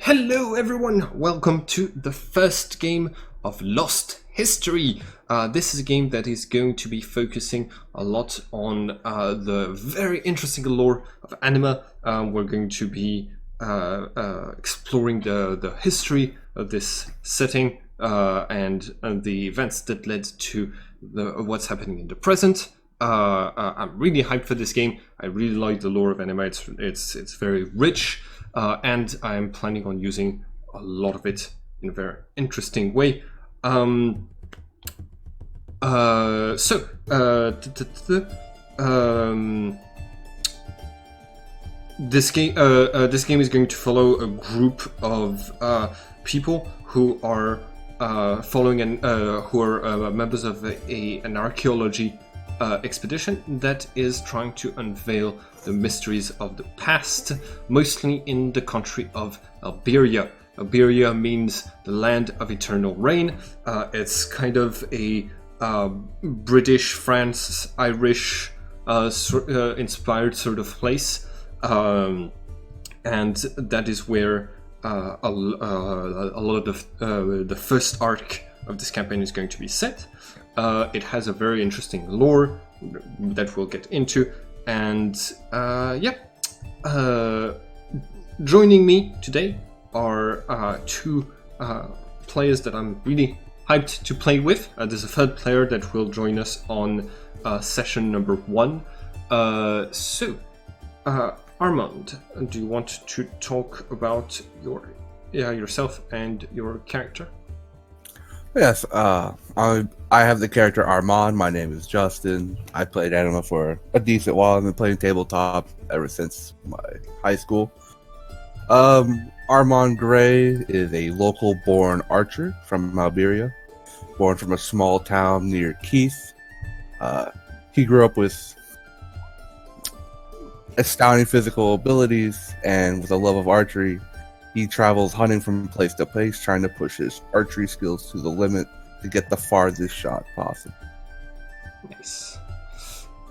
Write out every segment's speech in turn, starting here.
Hello everyone, welcome to the first game of Lost History. This is a game that is going to be focusing a lot on the very interesting lore of Anima. We're going to be exploring the history of this setting and the events that led to what's happening in the present. I'm really hyped for this game. I really like the lore of Anima. It's very rich. And I'm planning on using a lot of it in a very interesting way. This game is going to follow a group of people who are following who are members of an archaeology expedition that is trying to unveil the mysteries of the past, mostly in the country of Alberia. Alberia means the land of eternal rain. It's kind of a British, France, Irish inspired sort of place, and that is where a lot of the first arc of this campaign is going to be set. It has a very interesting lore that we'll get into, and joining me today are two players that I'm really hyped to play with. There's a third player that will join us on session number 1. Armand, do you want to talk about yourself and your character? Yes, I have the character Armand. My name is Justin. I played Anima for a decent while. I've been playing tabletop ever since my high school. Armand Gray is a local-born archer from Alberia, born from a small town near Keith. He grew up with astounding physical abilities and with a love of archery. He travels hunting from place to place, trying to push his archery skills to the limit to get the farthest shot possible. Nice.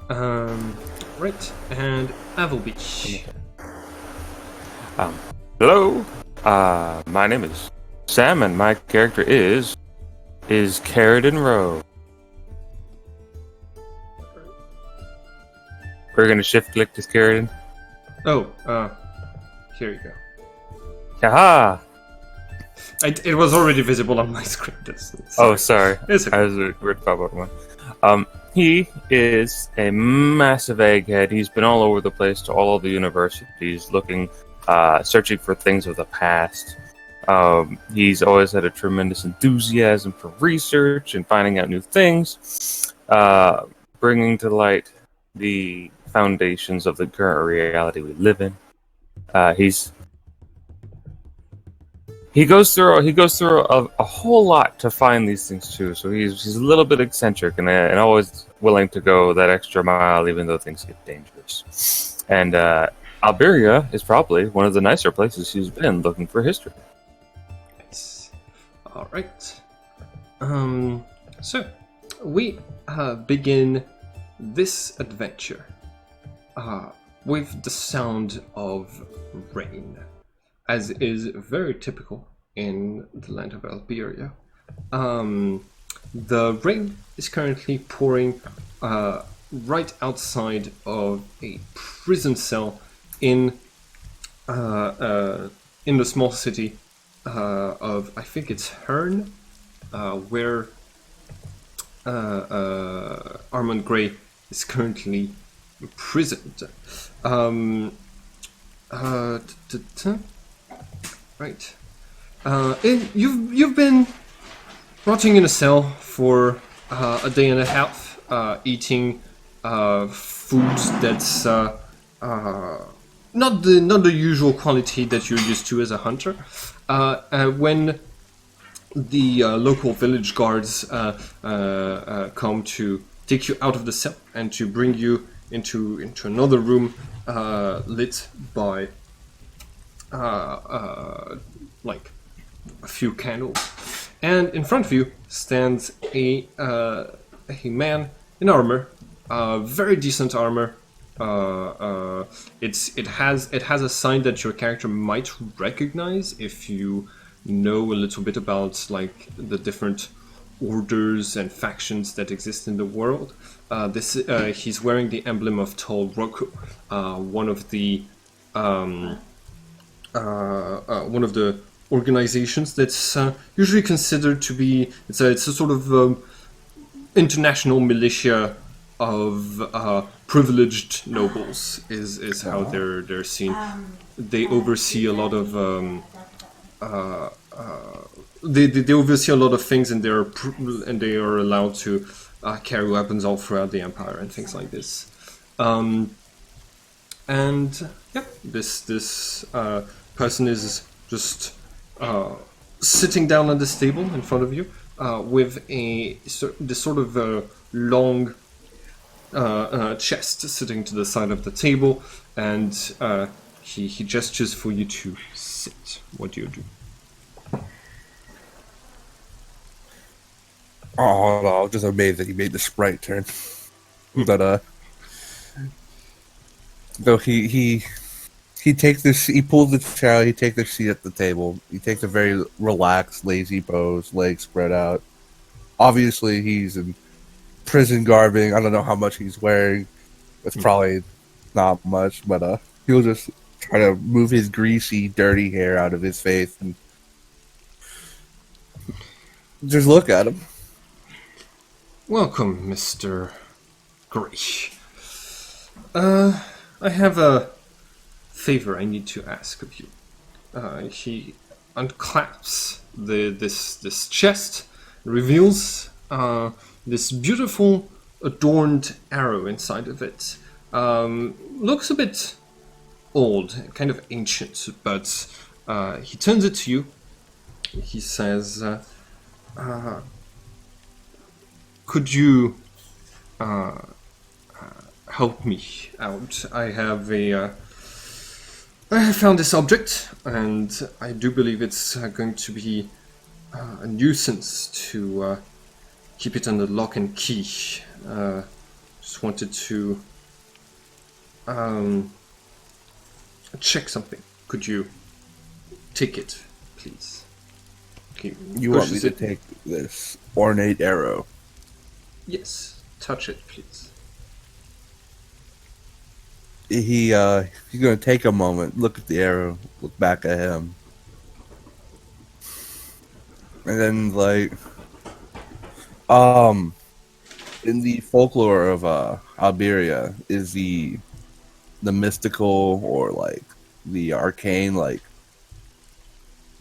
Right, and Avelbeach. Hello. My name is Sam, and my character is Carradine Rowe. We're gonna shift click to Carradine. Oh, here you go. Haha! It was already visible on my screen. Oh, sorry. It's okay. I was a weird pop-up one. He is a massive egghead. He's been all over the place to all of the universities looking, searching for things of the past. He's always had a tremendous enthusiasm for research and finding out new things, bringing to light the foundations of the current reality we live in. He goes through a whole lot to find these things too. So he's a little bit eccentric and always willing to go that extra mile, even though things get dangerous. And Alberia is probably one of the nicer places he's been looking for history. Nice. All right. So we begin this adventure with the sound of rain, as is very typical in the land of Alberia. The rain is currently pouring right outside of a prison cell in the small city of, I think it's Herne, where Armand Gray is currently imprisoned. Right. You've been rotting in a cell for a day and a half, eating food that's not the usual quality that you're used to as a hunter. When the local village guards come to take you out of the cell and to bring you into another room lit by like a few candles, and in front of you stands a man in armor, very decent armor, it has a sign that your character might recognize if you know a little bit about like the different orders and factions that exist in the world. He's wearing the emblem of Tol Roku, one of the organizations that's usually considered to be it's a sort of international militia of privileged nobles is how they're seen. They oversee a lot of they oversee a lot of things, and they are allowed to carry weapons all throughout the empire and things like this. And yeah, this person is just sitting down at this table in front of you with this sort of long chest sitting to the side of the table, and he gestures for you to sit. What do you do? Oh, no, I'm just amazed that he made the sprite turn. But though he takes this, he pulls the chair, he takes the seat at the table. He takes a very relaxed, lazy pose, legs spread out. Obviously, he's in prison garbing. I don't know how much he's wearing. It's probably not much, but he'll just try to move his greasy, dirty hair out of his face and just look at him. Welcome, Mr. Gray. I have a favor I need to ask of you. He unclaps this chest, reveals this beautiful adorned arrow inside of it. Looks a bit old, kind of ancient, but he turns it to you. He says, could you help me out? I have found this object, and I do believe it's going to be a nuisance to keep it under lock and key. Just wanted to check something. Could you take it, please? Okay, You want me to take this ornate arrow? Yes, touch it, please. He's gonna take a moment, look at the arrow, look back at him, and then in the folklore of Alberia, is the mystical or like the arcane like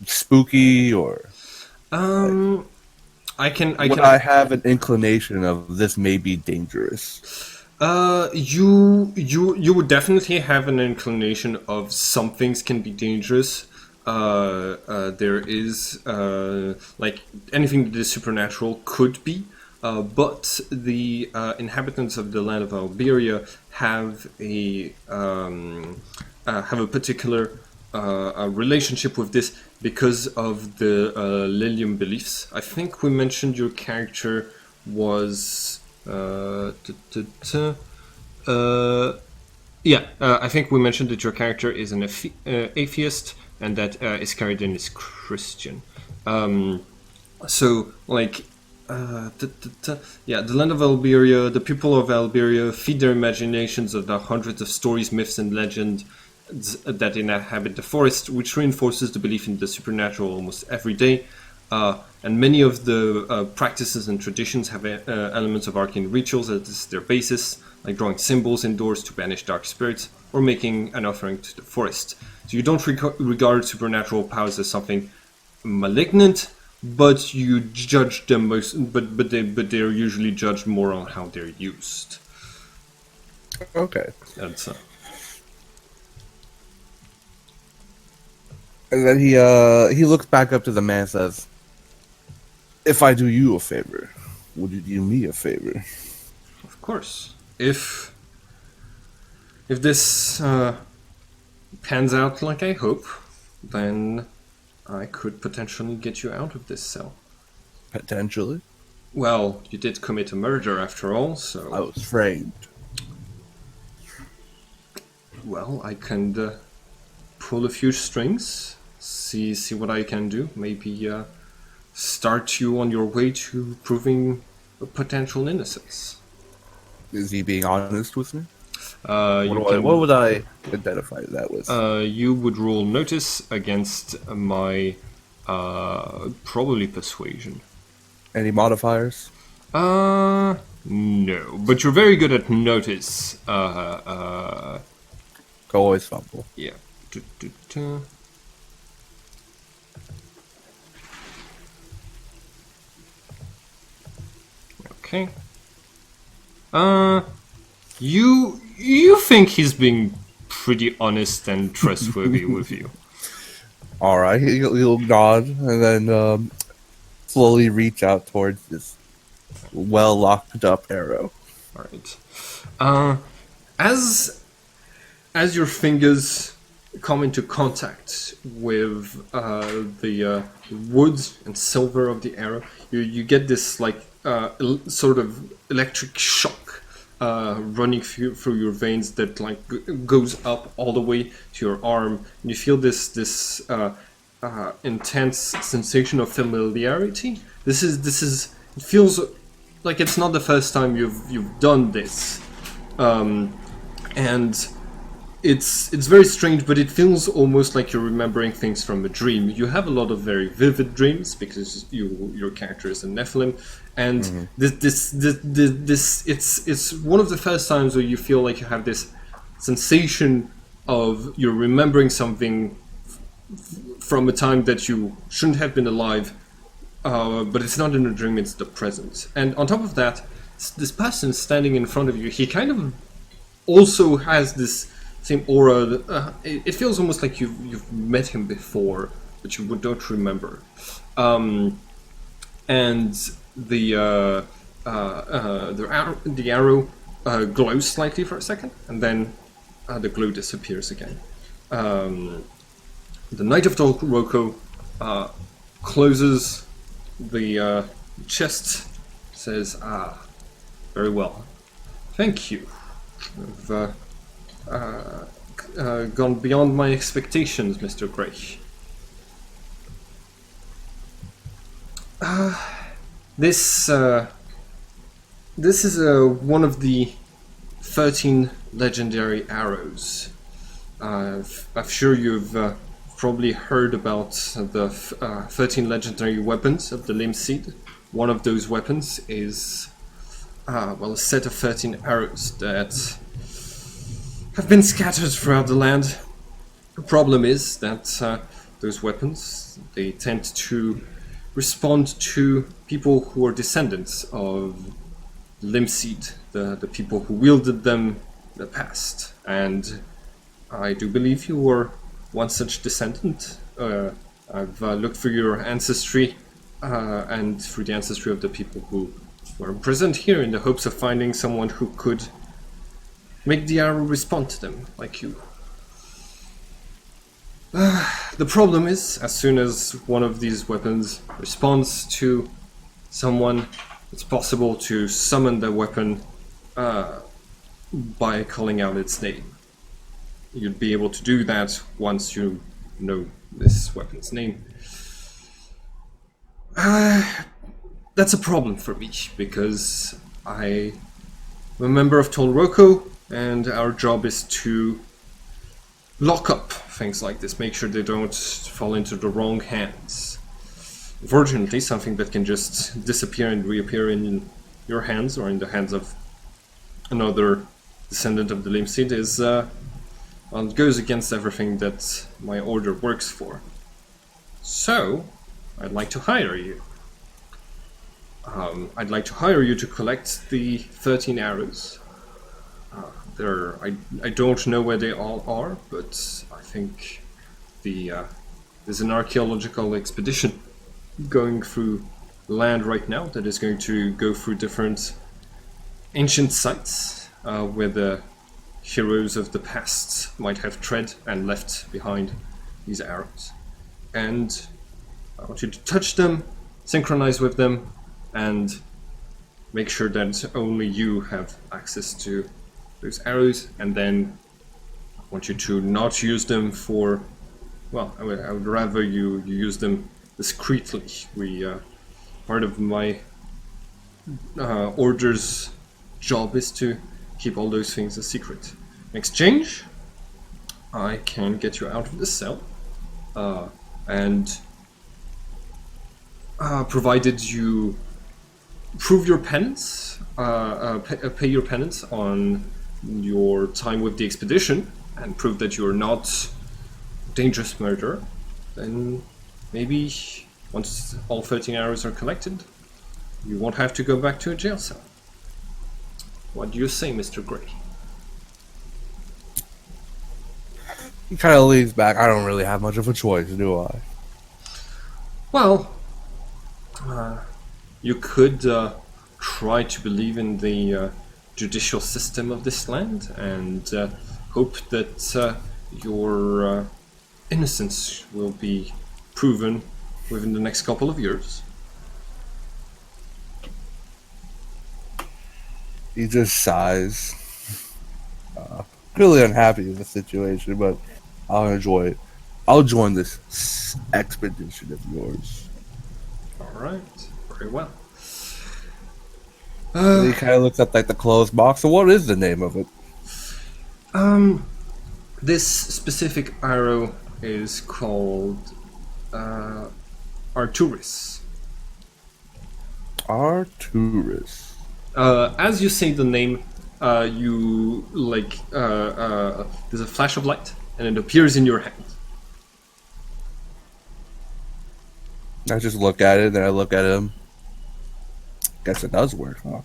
spooky or I have an inclination of this may be dangerous. You would definitely have an inclination of some things can be dangerous. There is like anything that is supernatural could be, but the inhabitants of the land of Alberia have a particular relationship with this because of the Lilium beliefs. I think we mentioned your character was. I think we mentioned that your character is an atheist and that Iscaridian is Christian. The land of Alberia, the people of Alberia feed their imaginations of the hundreds of stories, myths, and legends that inhabit the forest, which reinforces the belief in the supernatural almost every day. And many of the practices and traditions have elements of arcane rituals as their basis, like drawing symbols indoors to banish dark spirits, or making an offering to the forest. So you don't regard supernatural powers as something malignant, but you judge them but they're usually judged more on how they're used. Okay. That's And then he looks back up to the man and says, "If I do you a favor, would you do me a favor?" Of course. If this pans out like I hope, then I could potentially get you out of this cell. Potentially. Well, you did commit a murder after all, so... I was framed. Well, I can pull a few strings, see what I can do. Maybe start you on your way to proving a potential innocence. Is he being honest with me? What What would I identify that with? You would roll notice against my probably persuasion. Any modifiers? No, but you're very good at notice. Always fumble. Yeah. Okay. You think he's being pretty honest and trustworthy with you. All right, he'll nod and then slowly reach out towards this well locked up arrow. All right. As your fingers come into contact with the wood and silver of the arrow, you get this like sort of electric shock running through your veins that like goes up all the way to your arm, and you feel this intense sensation of familiarity. This is it feels like it's not the first time you've done this, and it's very strange, but it feels almost like you're remembering things from a dream. You have a lot of very vivid dreams because your character is a Nephilim, and this it's one of the first times where you feel like you have this sensation of you're remembering something from a time that you shouldn't have been alive, but it's not in a dream, it's the present. And on top of that, this person standing in front of you, he kind of also has this same aura. It feels almost like you've met him before, but you don't remember. And the arrow glows slightly for a second, and then the glow disappears again. The Knight of Tolroko closes the chest, says, very well. Thank you. I've gone beyond my expectations, Mr. Gray. This is one of the 13 legendary arrows. I'm sure you've probably heard about the 13 legendary weapons of the Limb Seed. One of those weapons is a set of 13 arrows that have been scattered throughout the land. The problem is that those weapons, they tend to respond to people who are descendants of Limb Seed, the people who wielded them in the past. And I do believe you were one such descendant. I've looked through your ancestry and through the ancestry of the people who were imprisoned here in the hopes of finding someone who could make the arrow respond to them, like you. The problem is, as soon as one of these weapons responds to someone, it's possible to summon the weapon by calling out its name. You'd be able to do that once you know this weapon's name. That's a problem for me, because I'm a member of Tolroko, and our job is to lock up things like this, make sure they don't fall into the wrong hands. Unfortunately, something that can just disappear and reappear in your hands or in the hands of another descendant of the Limb Seed is it goes against everything that my order works for. So, I'd like to hire you. I'd like to hire you to collect the 13 arrows. I don't know where they all are, but I think there's an archeological expedition going through the land right now that is going to go through different ancient sites where the heroes of the past might have tread and left behind these arrows. And I want you to touch them, synchronize with them, and make sure that only you have access to those arrows, and then I want you to not use them for. Well, I would rather you use them discreetly. Part of my order's job is to keep all those things a secret. In exchange, I can get you out of the cell, and provided you prove your penance, pay your penance on your time with the expedition, and prove that you're not a dangerous murderer, then maybe once all 13 arrows are collected, you won't have to go back to a jail cell. What do you say, Mr. Gray? He kind of leans back. I don't really have much of a choice, do I? Well, you could try to believe in the judicial system of this land and hope that your innocence will be proven within the next couple of years. He just sighs. Really unhappy with the situation, but I'll enjoy it. I'll join this expedition of yours. Alright, very well. He kind of looks up like the clothes box. So what is the name of it? This specific arrow is called Arcturus. Arcturus. As you say the name, you there's a flash of light, and it appears in your hand. I just look at it, then I look at him. Guess it does work, huh?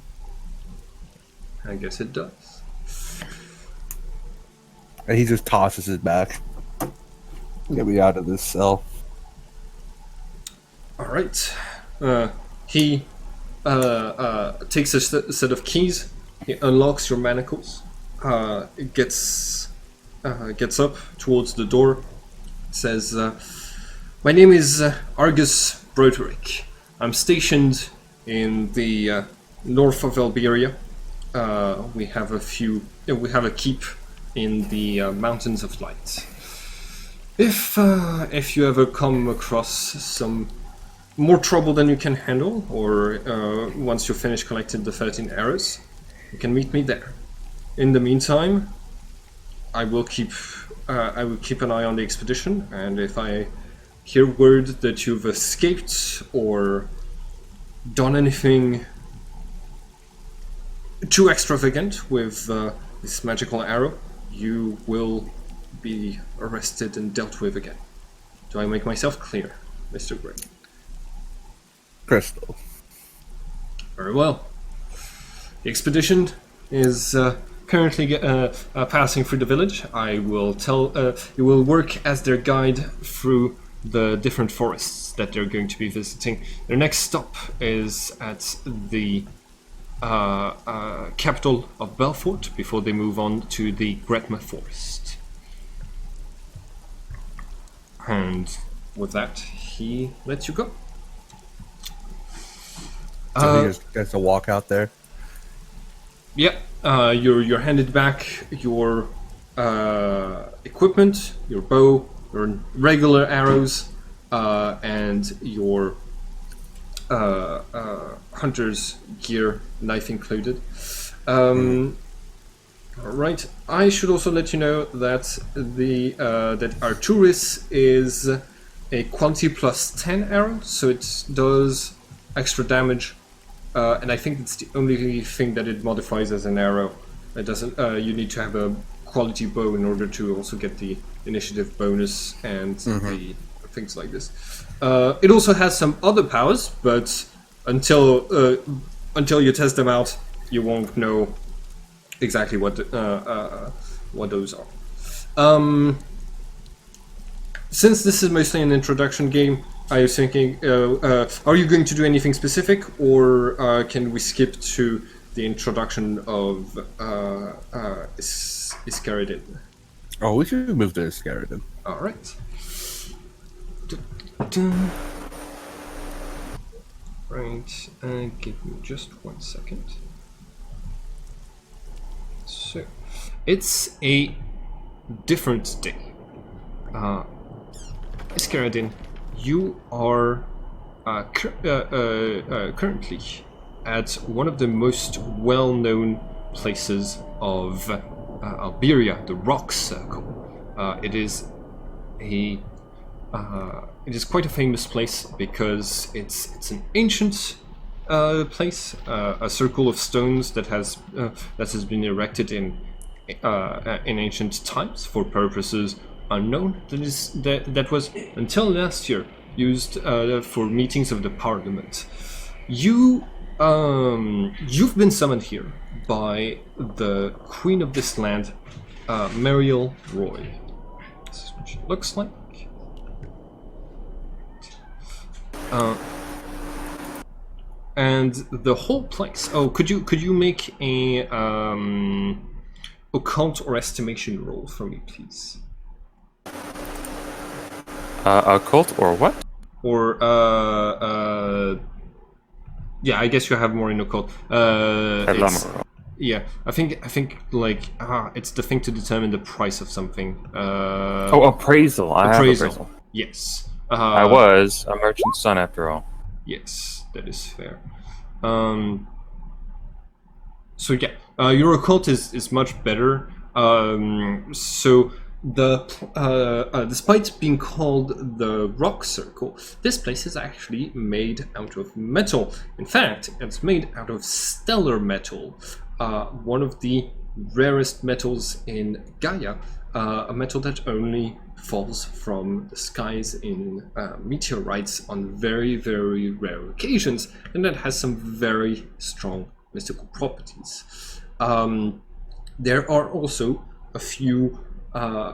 I guess it does. And he just tosses it back. Get me out of this cell. Alright. He takes a set of keys. He unlocks your manacles. Gets up towards the door. Says, "My name is Argus Broderick. I'm stationed in the north of Alberia. We have a keep in the Mountains of Light. If you ever come across some more trouble than you can handle, or once you finish collecting the 13 arrows, you can meet me there. In the meantime, I will keep an eye on the expedition, and if I hear word that you've escaped or done anything too extravagant with this magical arrow, you will be arrested and dealt with again. Do I make myself clear, Mr. Gray?" Crystal. Very well. The expedition is currently passing through the village. I will you will work as their guide through the different forests that they're going to be visiting. Their next stop is at the capital of Belfort before they move on to the Gretma forest. And with that, he lets you go. So he just gets to walk out there. Yep. You're handed back your equipment, your bow, your regular arrows, and your hunter's gear, knife included. Alright. I should also let you know that that Arcturus is a quantity plus 10 arrow, so it does extra damage. And I think it's the only thing that it modifies as an arrow. It doesn't. You need to have a quality bow in order to also get the initiative bonus and the things like this. It also has some other powers, but until you test them out, you won't know exactly what those are. Since this is mostly an introduction game, I was thinking, are you going to do anything specific, or can we skip to the introduction of Iscaridin? Oh, we should move to Iscaridin. All right. Right, give me just 1 second. So, it's a different day. Escaradin, you are currently at one of the most well-known places of Alberia, the Rock Circle. It is quite a famous place because it's an ancient place, a circle of stones that has been erected in ancient times for purposes unknown. That was until last year used for meetings of the Parliament. You've been summoned here by the Queen of this land, Mariel Roy. This is what she looks like. And the whole place. Oh, could you make a occult or estimation roll for me, please? Occult or what? Or yeah, I guess you have more in occult. Yeah, I think like it's the thing to determine the price of something. Appraisal. I have appraisal. Yes. I was a merchant's son after all. Yes, that is fair. So yeah, your occult is much better. So despite being called the Rock Circle, this place is actually made out of metal. In fact, it's made out of stellar metal, one of the rarest metals in Gaia, a metal that only falls from the skies in meteorites on very, very rare occasions, and that has some very strong mystical properties. There are also a few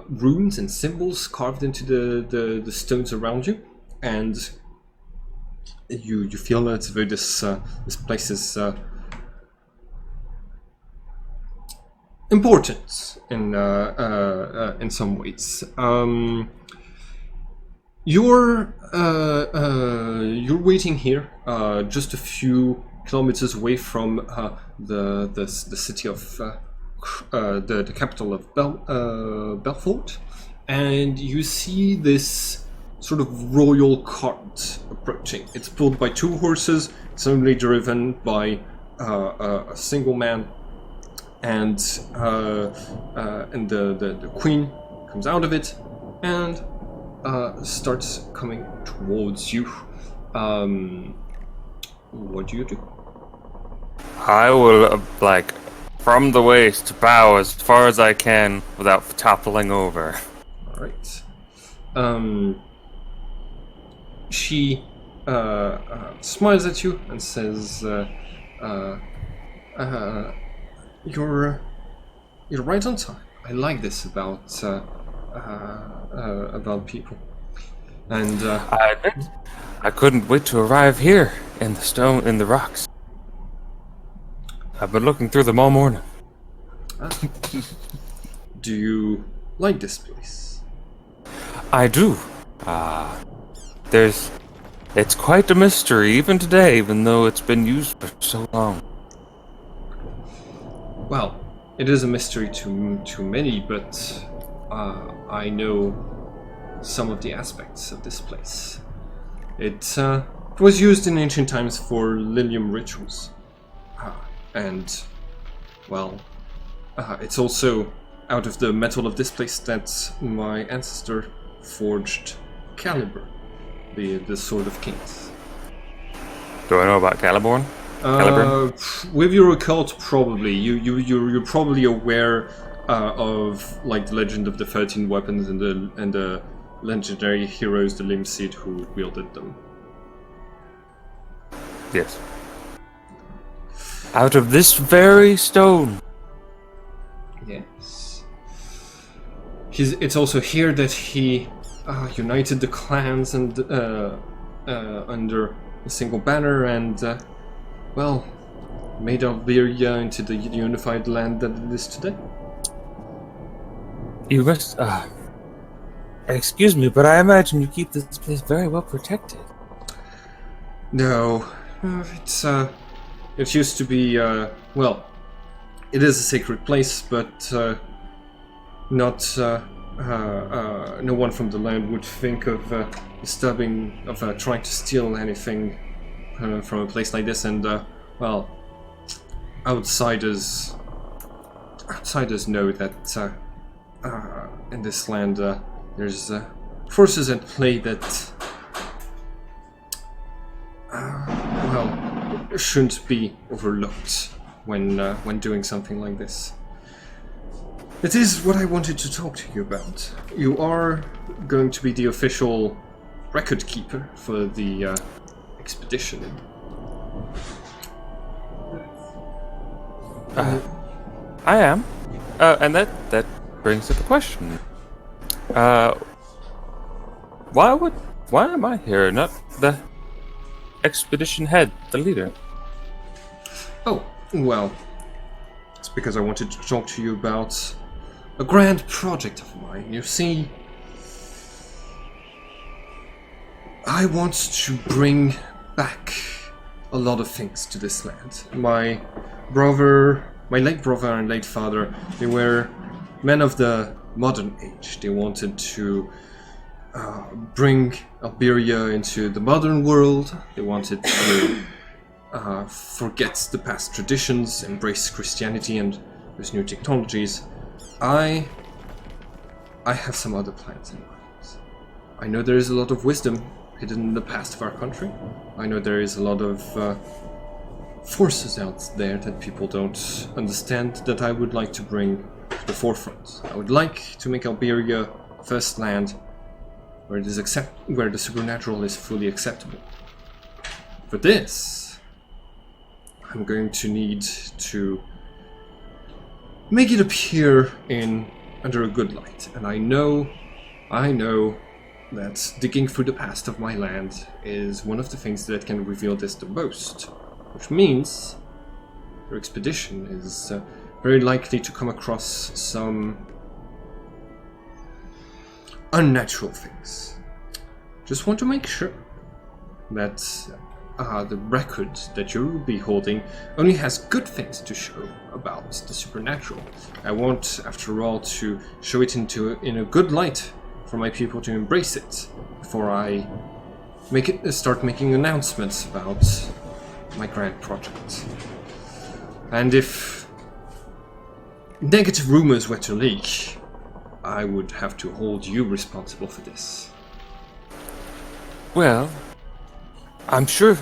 runes and symbols carved into the stones around you, and you feel that this place is important in some ways. You're waiting here, just a few kilometers away from the city of the capital of Belfort, and you see this sort of royal cart approaching. It's pulled by two horses. It's only driven by a single man, and the queen comes out of it and starts coming towards you. What do you do? I will from the waist bow as far as I can without toppling over. All right. She smiles at you and says, "You're right on time. I like this about people." And I admit, I couldn't wait to arrive here in the rocks. I've been looking through them all morning. Do you like this place? I do. It's quite a mystery even today, even though it's been used for so long. Well, it is a mystery to many, but I know some of the aspects of this place. It was used in ancient times for Lilium rituals. And, well, it's also out of the metal of this place that my ancestor forged Caliber, the Sword of Kings. Do I know about Caliborn? With your occult, probably. You're probably aware of like the legend of the 13 weapons and the legendary heroes, the Limseed, who wielded them. Yes. Out of this very stone. Yes. It's also here that he united the clans and under a single banner, and well, made Alberia into the unified land that it is today. You must excuse me, but I imagine you keep this place very well protected. No, it used to be, well, it is a sacred place, but not no one from the land would think of disturbing, of trying to steal anything from a place like this. And well, outsiders know that in this land there's forces at play that well, shouldn't be overlooked when doing something like this. It is what I wanted to talk to you about. You are going to be the official record keeper for the expedition. I am, and that brings up a question. Why am I here, not the expedition head, the leader? Oh, well, it's because I wanted to talk to you about a grand project of mine. You see, I want to bring back a lot of things to this land. My late brother and late father, they were men of the modern age. They wanted to bring Alberia into the modern world. They wanted to forget the past traditions, embrace Christianity and those new technologies. I have some other plans in mind. I know there is a lot of wisdom hidden in the past of our country. I know there is a lot of forces out there that people don't understand that I would like to bring to the forefront. I would like to make Alberia first land where where the supernatural is fully acceptable. For this, I'm going to need to make it appear under a good light. And I know that digging through the past of my land is one of the things that can reveal this the most. Which means your expedition is very likely to come across some unnatural things. Just want to make sure that the record that you will be holding only has good things to show about the supernatural. I want, after all, to show it in a good light for my people to embrace it before I start making announcements about my grand project. And if negative rumors were to leak, I would have to hold you responsible for this. Well, I'm sure,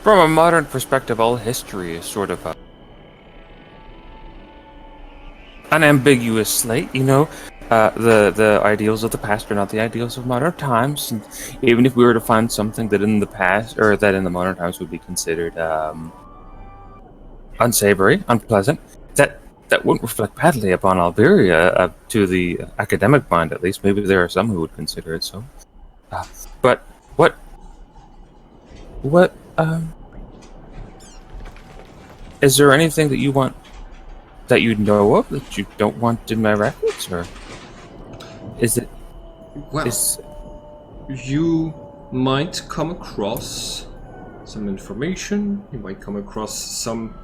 from a modern perspective, all history is sort of an ambiguous slate, you know? The ideals of the past are not the ideals of modern times, and even if we were to find something that in the past, or that in the modern times would be considered unsavory, unpleasant, that wouldn't reflect badly upon Alberia, to the academic mind at least. Maybe there are some who would consider it so. But what is there anything that you want, that you know of, that you don't want in my records, or is it? Well, you might come across some information, you might come across some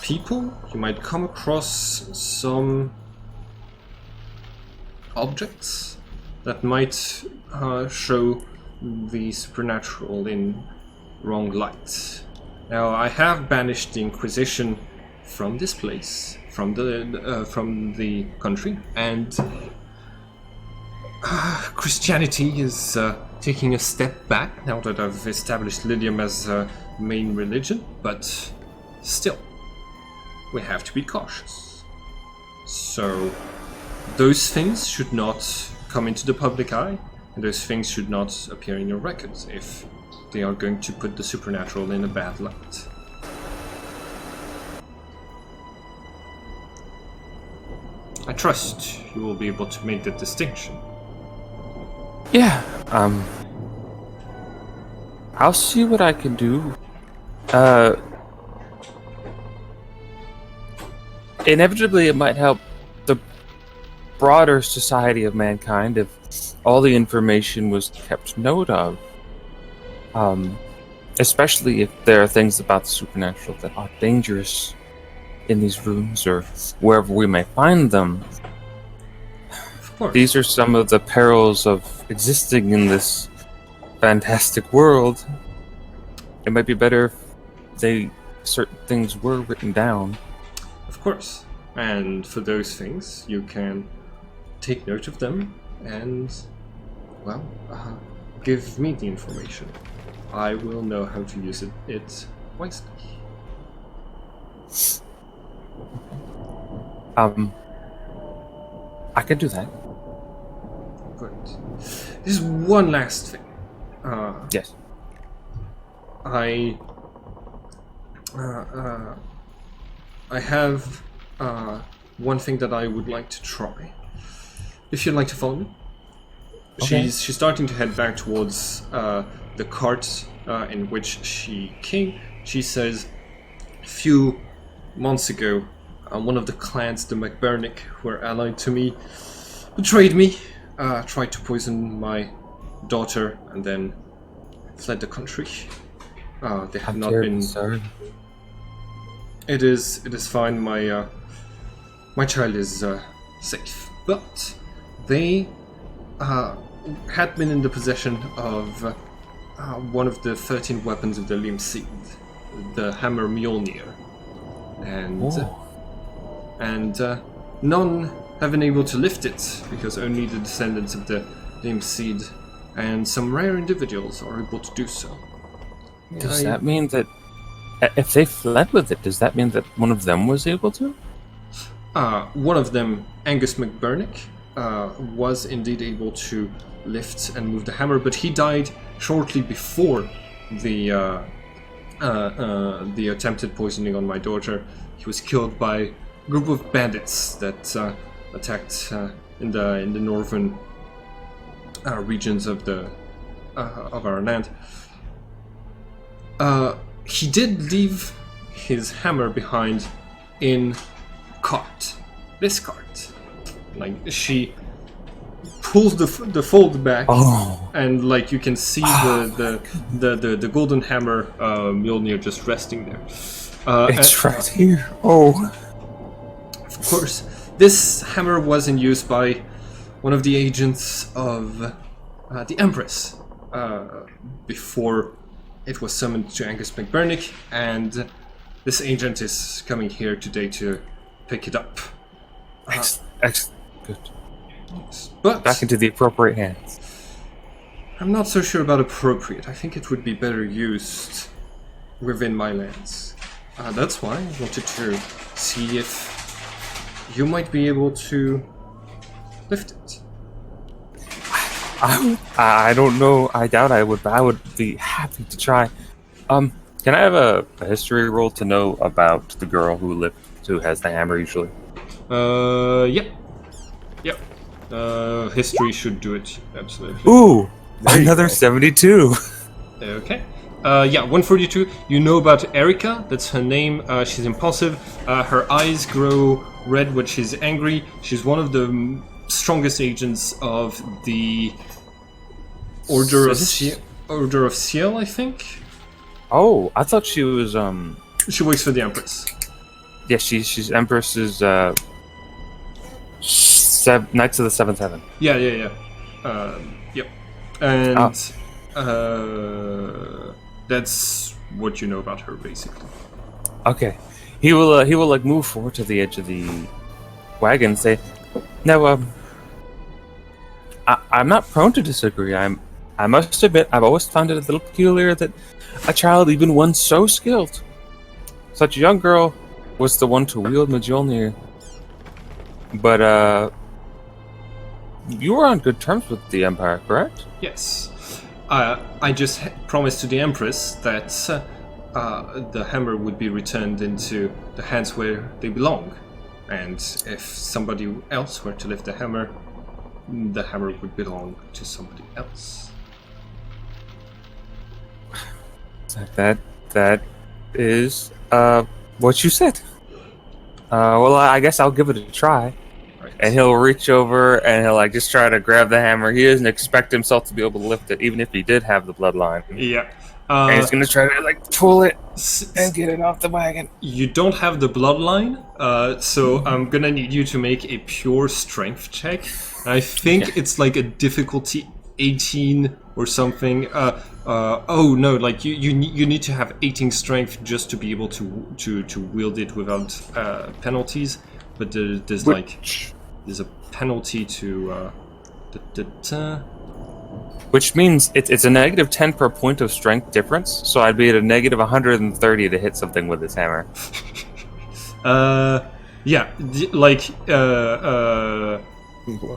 people, you might come across some objects that might show the supernatural in wrong light. Now, I have banished the Inquisition from this place, from the country, and Christianity is taking a step back now that I've established Lydium as a main religion, but still, we have to be cautious. So, those things should not come into the public eye, and those things should not appear in your records if they are going to put the supernatural in a bad light. I trust you will be able to make that distinction. Yeah, I'll see what I can do. Inevitably, it might help the broader society of mankind if all the information was kept note of. Especially if there are things about the supernatural that are dangerous in these rooms or wherever we may find them. Of course. These are some of the perils of existing in this fantastic world. It might be better if certain things were written down. Of course. And for those things, you can take note of them and, well, give me the information. I will know how to use it wisely. I can do that. Good. There's one last thing. Yes. I have one thing that I would like to try. If you'd like to follow me. Okay. She's starting to head back towards the cart in which she came. She says, a few months ago, one of the clans, the McBurnick, who are allied to me, betrayed me, tried to poison my daughter, and then fled the country. They have not been. Sorry. It is fine. My child is safe, but they had been in the possession of one of the 13 weapons of the Lim Seed, the Hammer Mjolnir, and none have been able to lift it because only the descendants of the Lim Seed and some rare individuals are able to do so. Does that mean that if they fled with it, does that mean that one of them was able to? One of them, Angus McBurnick, was indeed able to lift and move the hammer, but he died shortly before the attempted poisoning on my daughter. He was killed by a group of bandits that attacked in the northern regions of our land. He did leave his hammer behind in cart. This cart. Like, she pulls the fold back, and like you can see the golden hammer Mjolnir just resting there. It's right here. Oh. Of course, this hammer was in use by one of the agents of the Empress before it was summoned to Angus McBurnick, and this agent is coming here today to pick it up. Good. But Back into the appropriate hands. I'm not so sure about appropriate. I think it would be better used within my lands. That's why I wanted to see if you might be able to lift it. I don't know. I doubt I would, but I would be happy to try. Can I have a history roll to know about the girl who has the hammer usually? Yep. History should do it, absolutely. Ooh, another 72. Okay. 142. You know about Erica, that's her name. She's impulsive. Her eyes grow red when she's angry. She's one of the strongest agents of the Order of Ciel, I think. Oh, I thought she was She works for the Empress. Yeah, she's Empress's Knights of the Seventh Heaven. Yeah. Yep. And that's what you know about her, basically. Okay, he will like move forward to the edge of the wagon and say, "Now, I'm not prone to disagree. I must admit, I've always found it a little peculiar that a child, even one so skilled, such a young girl, was the one to wield Mjolnir. But you were on good terms with the Empire, correct?" Yes. I just promised to the Empress that the hammer would be returned into the hands where they belong. And if somebody else were to lift the hammer would belong to somebody else. That is what you said. Well, I guess I'll give it a try. Right. And he'll reach over and he'll like just try to grab the hammer. He doesn't expect himself to be able to lift it, even if he did have the bloodline. Yeah. And he's gonna try to like pull it s- and get it off the wagon. You don't have the bloodline, so I'm gonna need you to make a pure strength check. I think it's like a difficulty 18 or something. Oh no, like you need to have 18 strength just to be able to wield it without penalties. But there's a penalty to. Which means it's a negative 10 per point of strength difference. So I'd be at a negative 130 to hit something with this hammer. Yeah,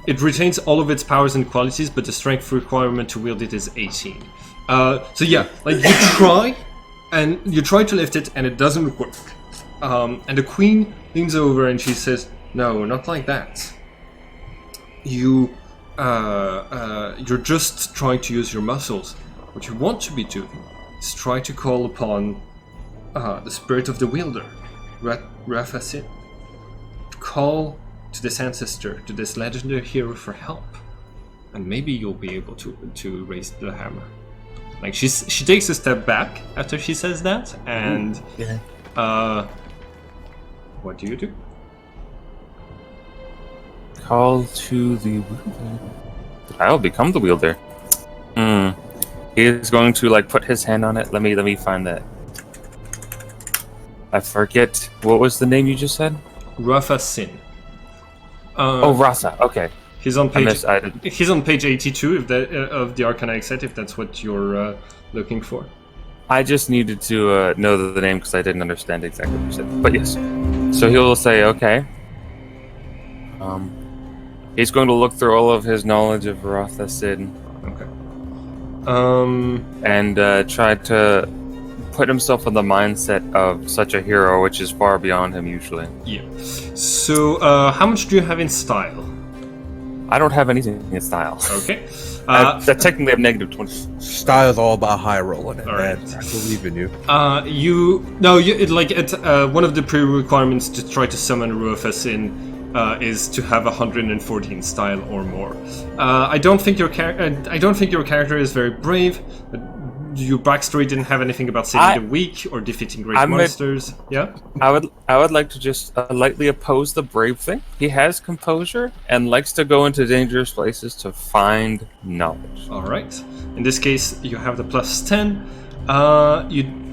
it retains all of its powers and qualities, but the strength requirement to wield it is 18. So yeah, like you try to lift it, and it doesn't work. And the queen leans over and she says, "No, not like that. You're just trying to use your muscles. What you want to be doing is try to call upon the spirit of the wielder, Rafasin. Call to this ancestor, to this legendary hero for help, and maybe you'll be able to raise the hammer." Like she takes a step back after she says that, and what do you do? Call to the wielder. I'll become the wielder. He is going to like put his hand on it. Let me find that. I forget what was the name you just said. Rafasin. Ratha. Okay. He's on page. I didn't. He's on page 82 of the Arcanic set, if that's what you're looking for. I just needed to know the name because I didn't understand exactly what you said. But yes. So he'll say, okay. He's going to look through all of his knowledge of Ratha Sid. Okay. And try to put himself in the mindset of such a hero, which is far beyond him usually. Yeah. So, how much do you have in style? I don't have anything in style. Okay. I technically have negative 20. Style's all about high rolling it, All man. right. I believe in you. One of the pre-requirements to try to summon Ruafasin is to have 114 style or more. I don't think your character is very brave. Your backstory didn't have anything about saving the weak or defeating great monsters. Yeah. I would like to just lightly oppose the brave thing. He has composure and likes to go into dangerous places to find knowledge. All right. In this case, you have the +10.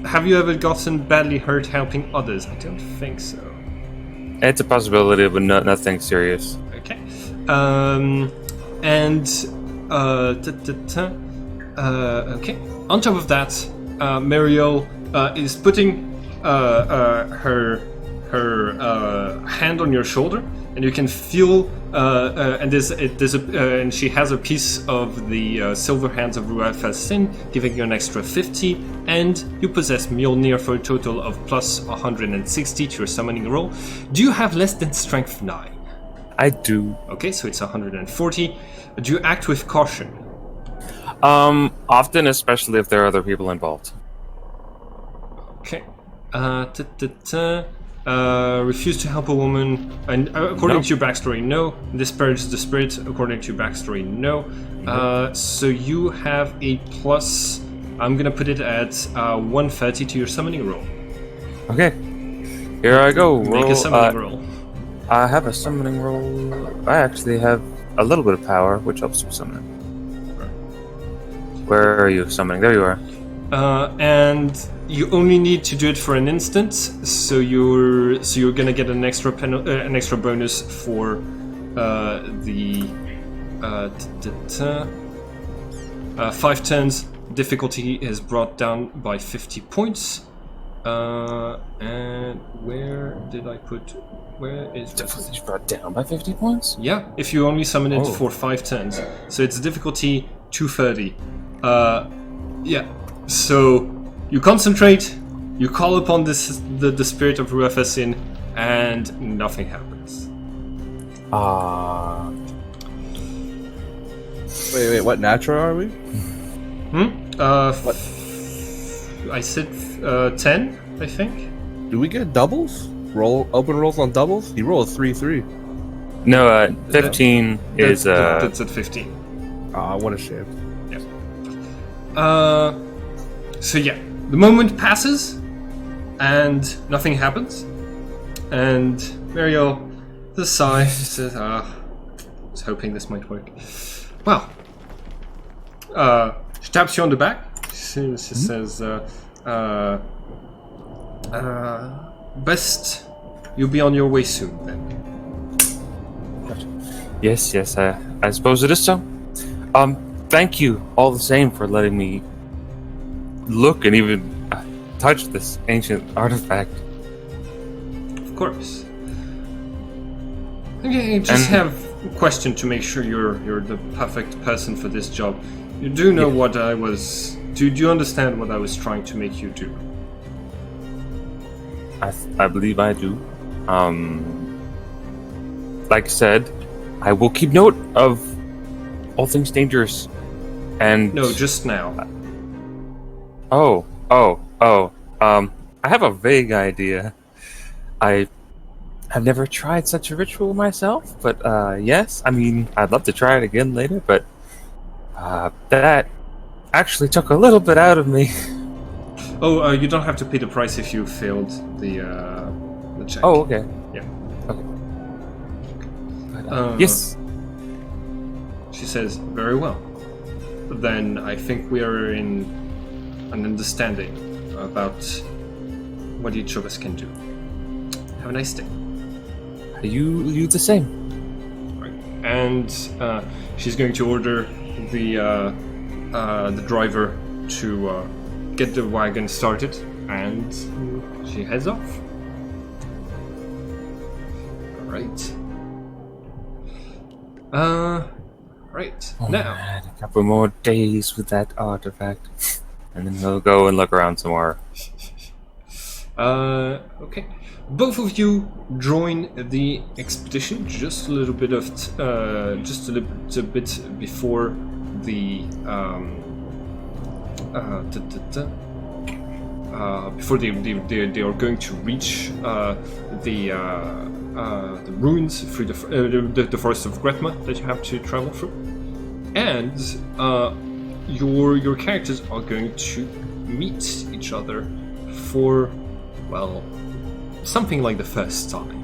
Have you ever gotten badly hurt helping others? I don't think so. It's a possibility, but nothing serious. Okay. Okay. On top of that, Mariel is putting her hand on your shoulder, and you can feel. And she has a piece of the silver hands of Ruafasin, giving you an extra 50, and you possess Mjolnir for a total of plus 160 to your summoning roll. Do you have less than Strength 9? I do. Okay, so it's 140. Do you act with caution? Often, especially if there are other people involved. Okay. Refuse to help a woman, and according to your backstory, no. Disparage the spirit, according to your backstory, no. So you have a plus. I'm gonna put it at 130 to your summoning roll. Okay. Here I go. Make a summoning roll. I have a summoning roll. I actually have a little bit of power, which helps with summoning. Where are you summoning? There you are. And you only need to do it for an instant, so you're gonna get an extra bonus for the 5 turns. Difficulty is brought down by 50 points. And where did I put? Where is difficulty brought down by 50 points? Yeah, if you only summon it for 5 turns, so it's difficulty 230. Yeah. So you concentrate, you call upon the spirit of Ruafasin, and nothing happens. Wait, what natural are we? What? I said 10, I think. Do we get doubles? Open rolls on doubles? He rolled 3-3. No, 15 is... That's at 15. What a shame. Yeah. So yeah, the moment passes, and nothing happens. And Mariel, the sigh, says, I was hoping this might work. Well, she taps you on the back. She says, best you'll be on your way soon then. Yes, I suppose it is so. Thank you all the same for letting me look and even touch this ancient artifact. Of course. Okay, just have a question to make sure you're the perfect person for this job. You do know what I was... Do you understand what I was trying to make you do? I believe I do. Like I said, I will keep note of all things dangerous. And No, just now. I have a vague idea. I've never tried such a ritual myself, but yes, I mean, I'd love to try it again later, but that actually took a little bit out of me. Oh, you don't have to pay the price if you failed the check. Oh, okay. Yeah. Okay. But, yes. She says, very well. Then I think we are in an understanding about what each of us can do. Have a nice day. You the same. Right. And she's going to order the driver to get the wagon started, and she heads off. All right. Right. Oh, Now. man, a couple more days with that artifact, and then we'll go and look around some more. Okay. Both of you join the expedition just a little bit of just a little bit before the before they are going to reach the ruins through the forest of Gretma that you have to travel through, and your characters are going to meet each other for, well, something like the first time.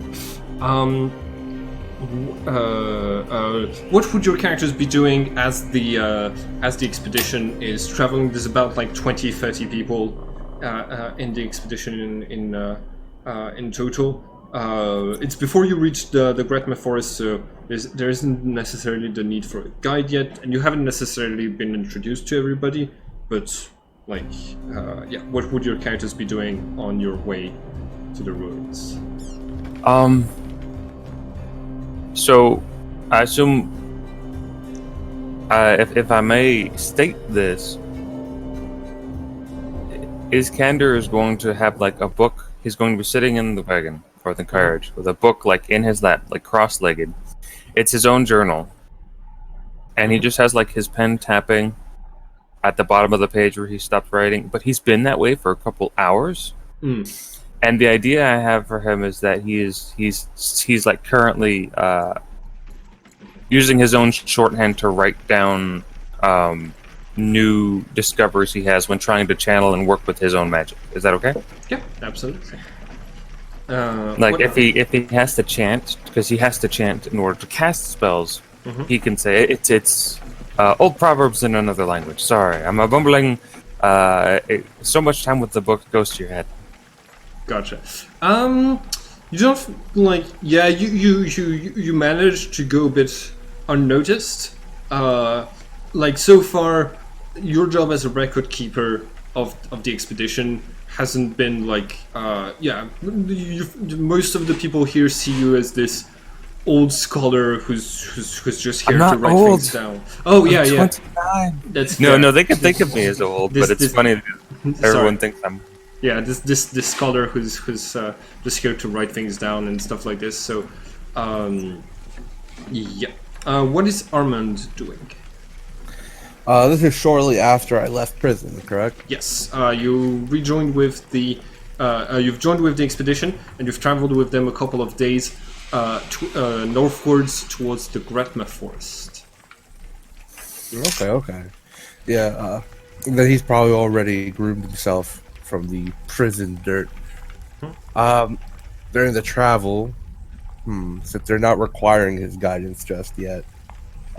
What would your characters be doing as the expedition is traveling? There's about like 20-30 people in the expedition in total. It's before you reach the Gretma forest, so there isn't necessarily the need for a guide yet, and you haven't necessarily been introduced to everybody. But like, yeah, what would your characters be doing on your way to the ruins? So I assume, if I may state this, Iskander is going to have like a book. He's going to be sitting in the wagon or the carriage with a book like in his lap, like cross-legged. It's his own journal, and he just has like his pen tapping at the bottom of the page where he stopped writing. But he's been that way for a couple hours. And the idea I have for him is that he's like currently using his own shorthand to write down new discoveries he has when trying to channel and work with his own magic. Is that okay? Yeah, absolutely. Like if he has to chant, because he has to chant in order to cast spells, he can say it's old proverbs in another language. Sorry, I'm a bumbling. So much time with the book goes to your head. Gotcha. You don't like. Yeah, you managed to go a bit unnoticed. Like so far, your job as a record keeper of the expedition hasn't been like. Yeah, most of the people here see you as this old scholar who's just here to write things down. Oh, yeah, yeah. 29. That's no. They can think of me as old, but it's funny that everyone thinks I'm. Yeah, this scholar who's just here to write things down and stuff like this. So, yeah. What is Armand doing? This is shortly after I left prison, correct? Yes. You rejoined with the. You've joined with the expedition, and you've traveled with them a couple of days northwards towards the Gretma forest. Okay. Yeah. Then he's probably already groomed himself from the prison dirt. During the travel, since they're not requiring his guidance just yet,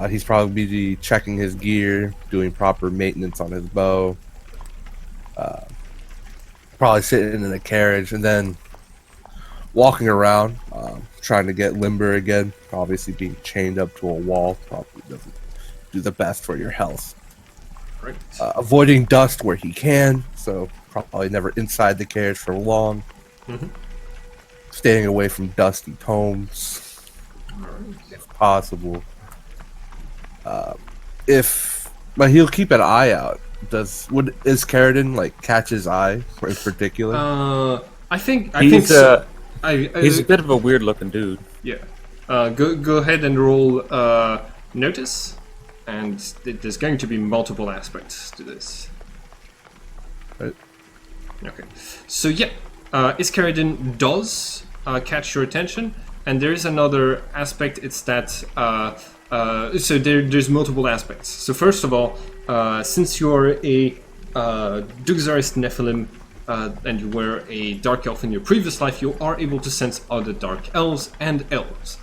he's probably be checking his gear, doing proper maintenance on his bow, probably sitting in a carriage, and then walking around, trying to get limber again. Obviously, being chained up to a wall probably doesn't do the best for your health. Right. Avoiding dust where he can, so probably never inside the carriage for long. Staying away from dusty tomes, if possible. But he'll keep an eye out. Is Carradine like catch his eye in particular? I think so. He's a bit of a weird looking dude. Yeah. Go ahead and roll notice, and there's going to be multiple aspects to this. Right. Okay. So yeah, Iscaridin does catch your attention, and there is another aspect. It's that so there's multiple aspects. So first of all, since you're a Duxarist Nephilim, and you were a dark elf in your previous life, you are able to sense other dark elves and elves.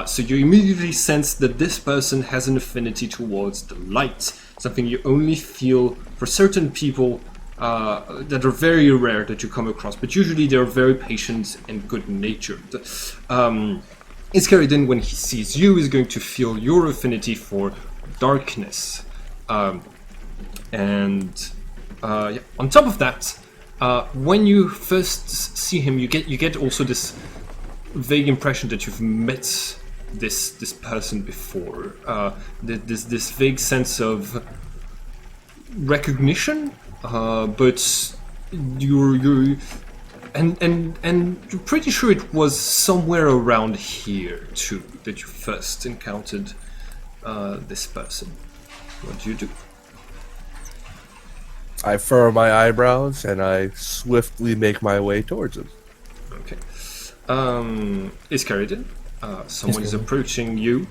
So you immediately sense that this person has an affinity towards the light, something you only feel for certain people that are very rare that you come across, but usually they're very patient and good-natured. Iscaridin, when he sees you, is going to feel your affinity for darkness. On top of that, when you first see him, you get also this vague impression that you've met this person before. This vague sense of recognition, but you're pretty sure it was somewhere around here too that you first encountered this person. What do you do? I furrow my eyebrows and I swiftly make my way towards him. Okay. Iscaridin, someone is approaching you.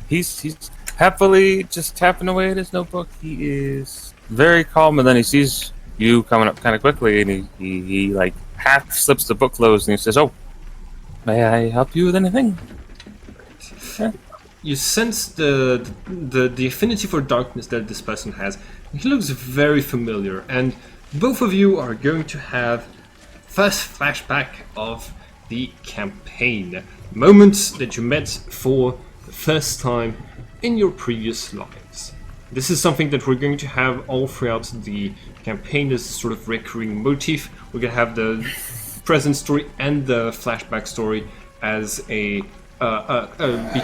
He's happily just tapping away at his notebook. He is very calm, and then he sees you coming up kind of quickly, and he like half slips the book closed, and he says, "Oh, may I help you with anything?" Yeah. You sense the affinity for darkness that this person has. He looks very familiar, and both of you are going to have first flashback of the campaign. Moments that you met for the first time in your previous lives. This is something that we're going to have all throughout the campaign as sort of recurring motif. We're going to have the present story and the flashback story as be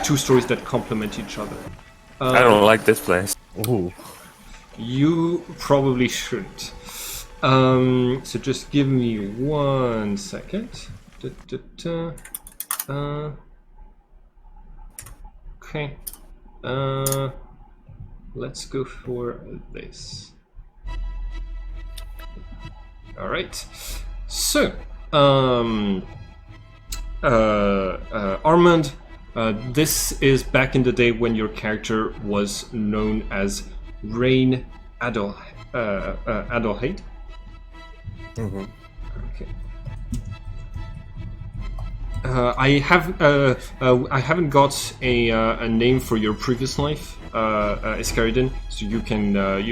two stories that complement each other. I don't like this place. Ooh. You probably shouldn't. So just give me 1 second. Okay. Let's go for this. All right. So, Armand, this is back in the day when your character was known as Rain Adolhade. Mm-hmm. Okay. I haven't got a name for your previous life, Iscaridin, so you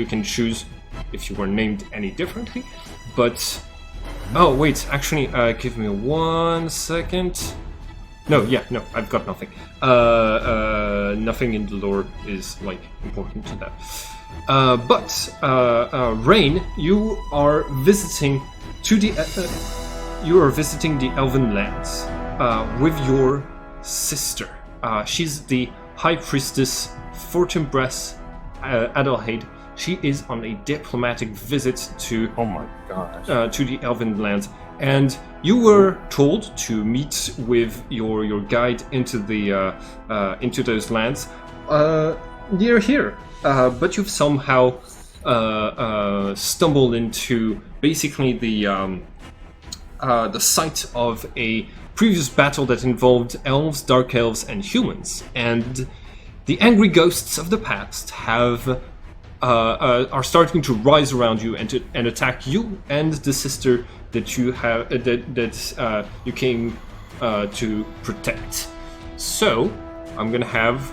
can choose if you were named any differently. But oh wait, actually, give me 1 second. No, I've got nothing. Nothing in the lore is like important to that. But Rain, you are visiting the Elven lands with your sister. She's the High Priestess Fortinbras Adolhade. She is on a diplomatic visit to Oh my gosh. to the Elven lands, and you were told to meet with your guide into those lands near here. But you've somehow stumbled into basically the site of a previous battle that involved elves, dark elves, and humans. And the angry ghosts of the past are starting to rise around you and attack you and the sister that you have you came to protect. So I'm gonna have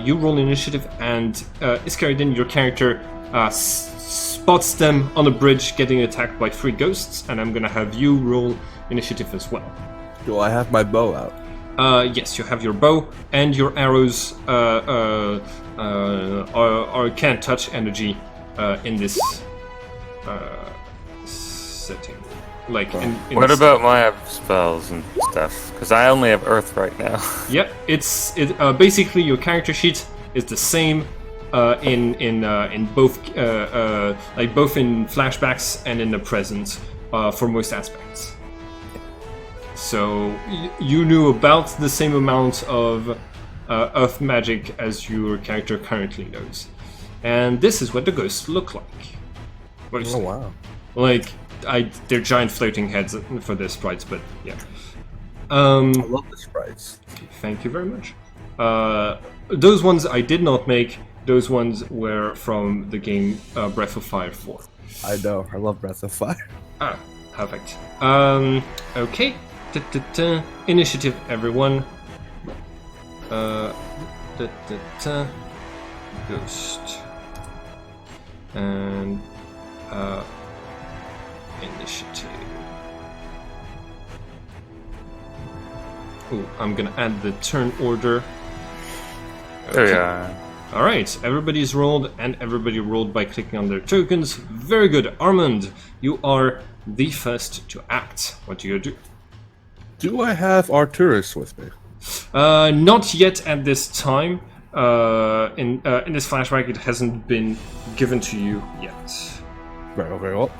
you roll initiative, and Iscaridin, your character, spots them on a bridge getting attacked by 3 ghosts, and I'm gonna have you roll initiative as well. Do I have my bow out? Yes, you have your bow, and your arrows can't touch energy in this setting. Like, in What this- about my spells and stuff? Because I only have Earth right now. Yep, basically your character sheet is the same in both both in flashbacks and in the present for most aspects. So you knew about the same amount of earth magic as your character currently knows, and this is what the ghosts look like. Oh wow! Like they're giant floating heads for their sprites, but yeah. I love the sprites. Thank you very much. Those ones I did not make. Those ones were from the game Breath of Fire 4. I know. I love Breath of Fire. Ah, perfect. Okay. Initiative, everyone. Ghost. And initiative. Ooh, I'm gonna add the turn order. There we are. Alright, everybody's rolled, and everybody rolled by clicking on their tokens. Very good. Armand, you are the first to act. What do you do? Do I have Arturus with me? Not yet at this time. In this flashback, it hasn't been given to you yet. Very well.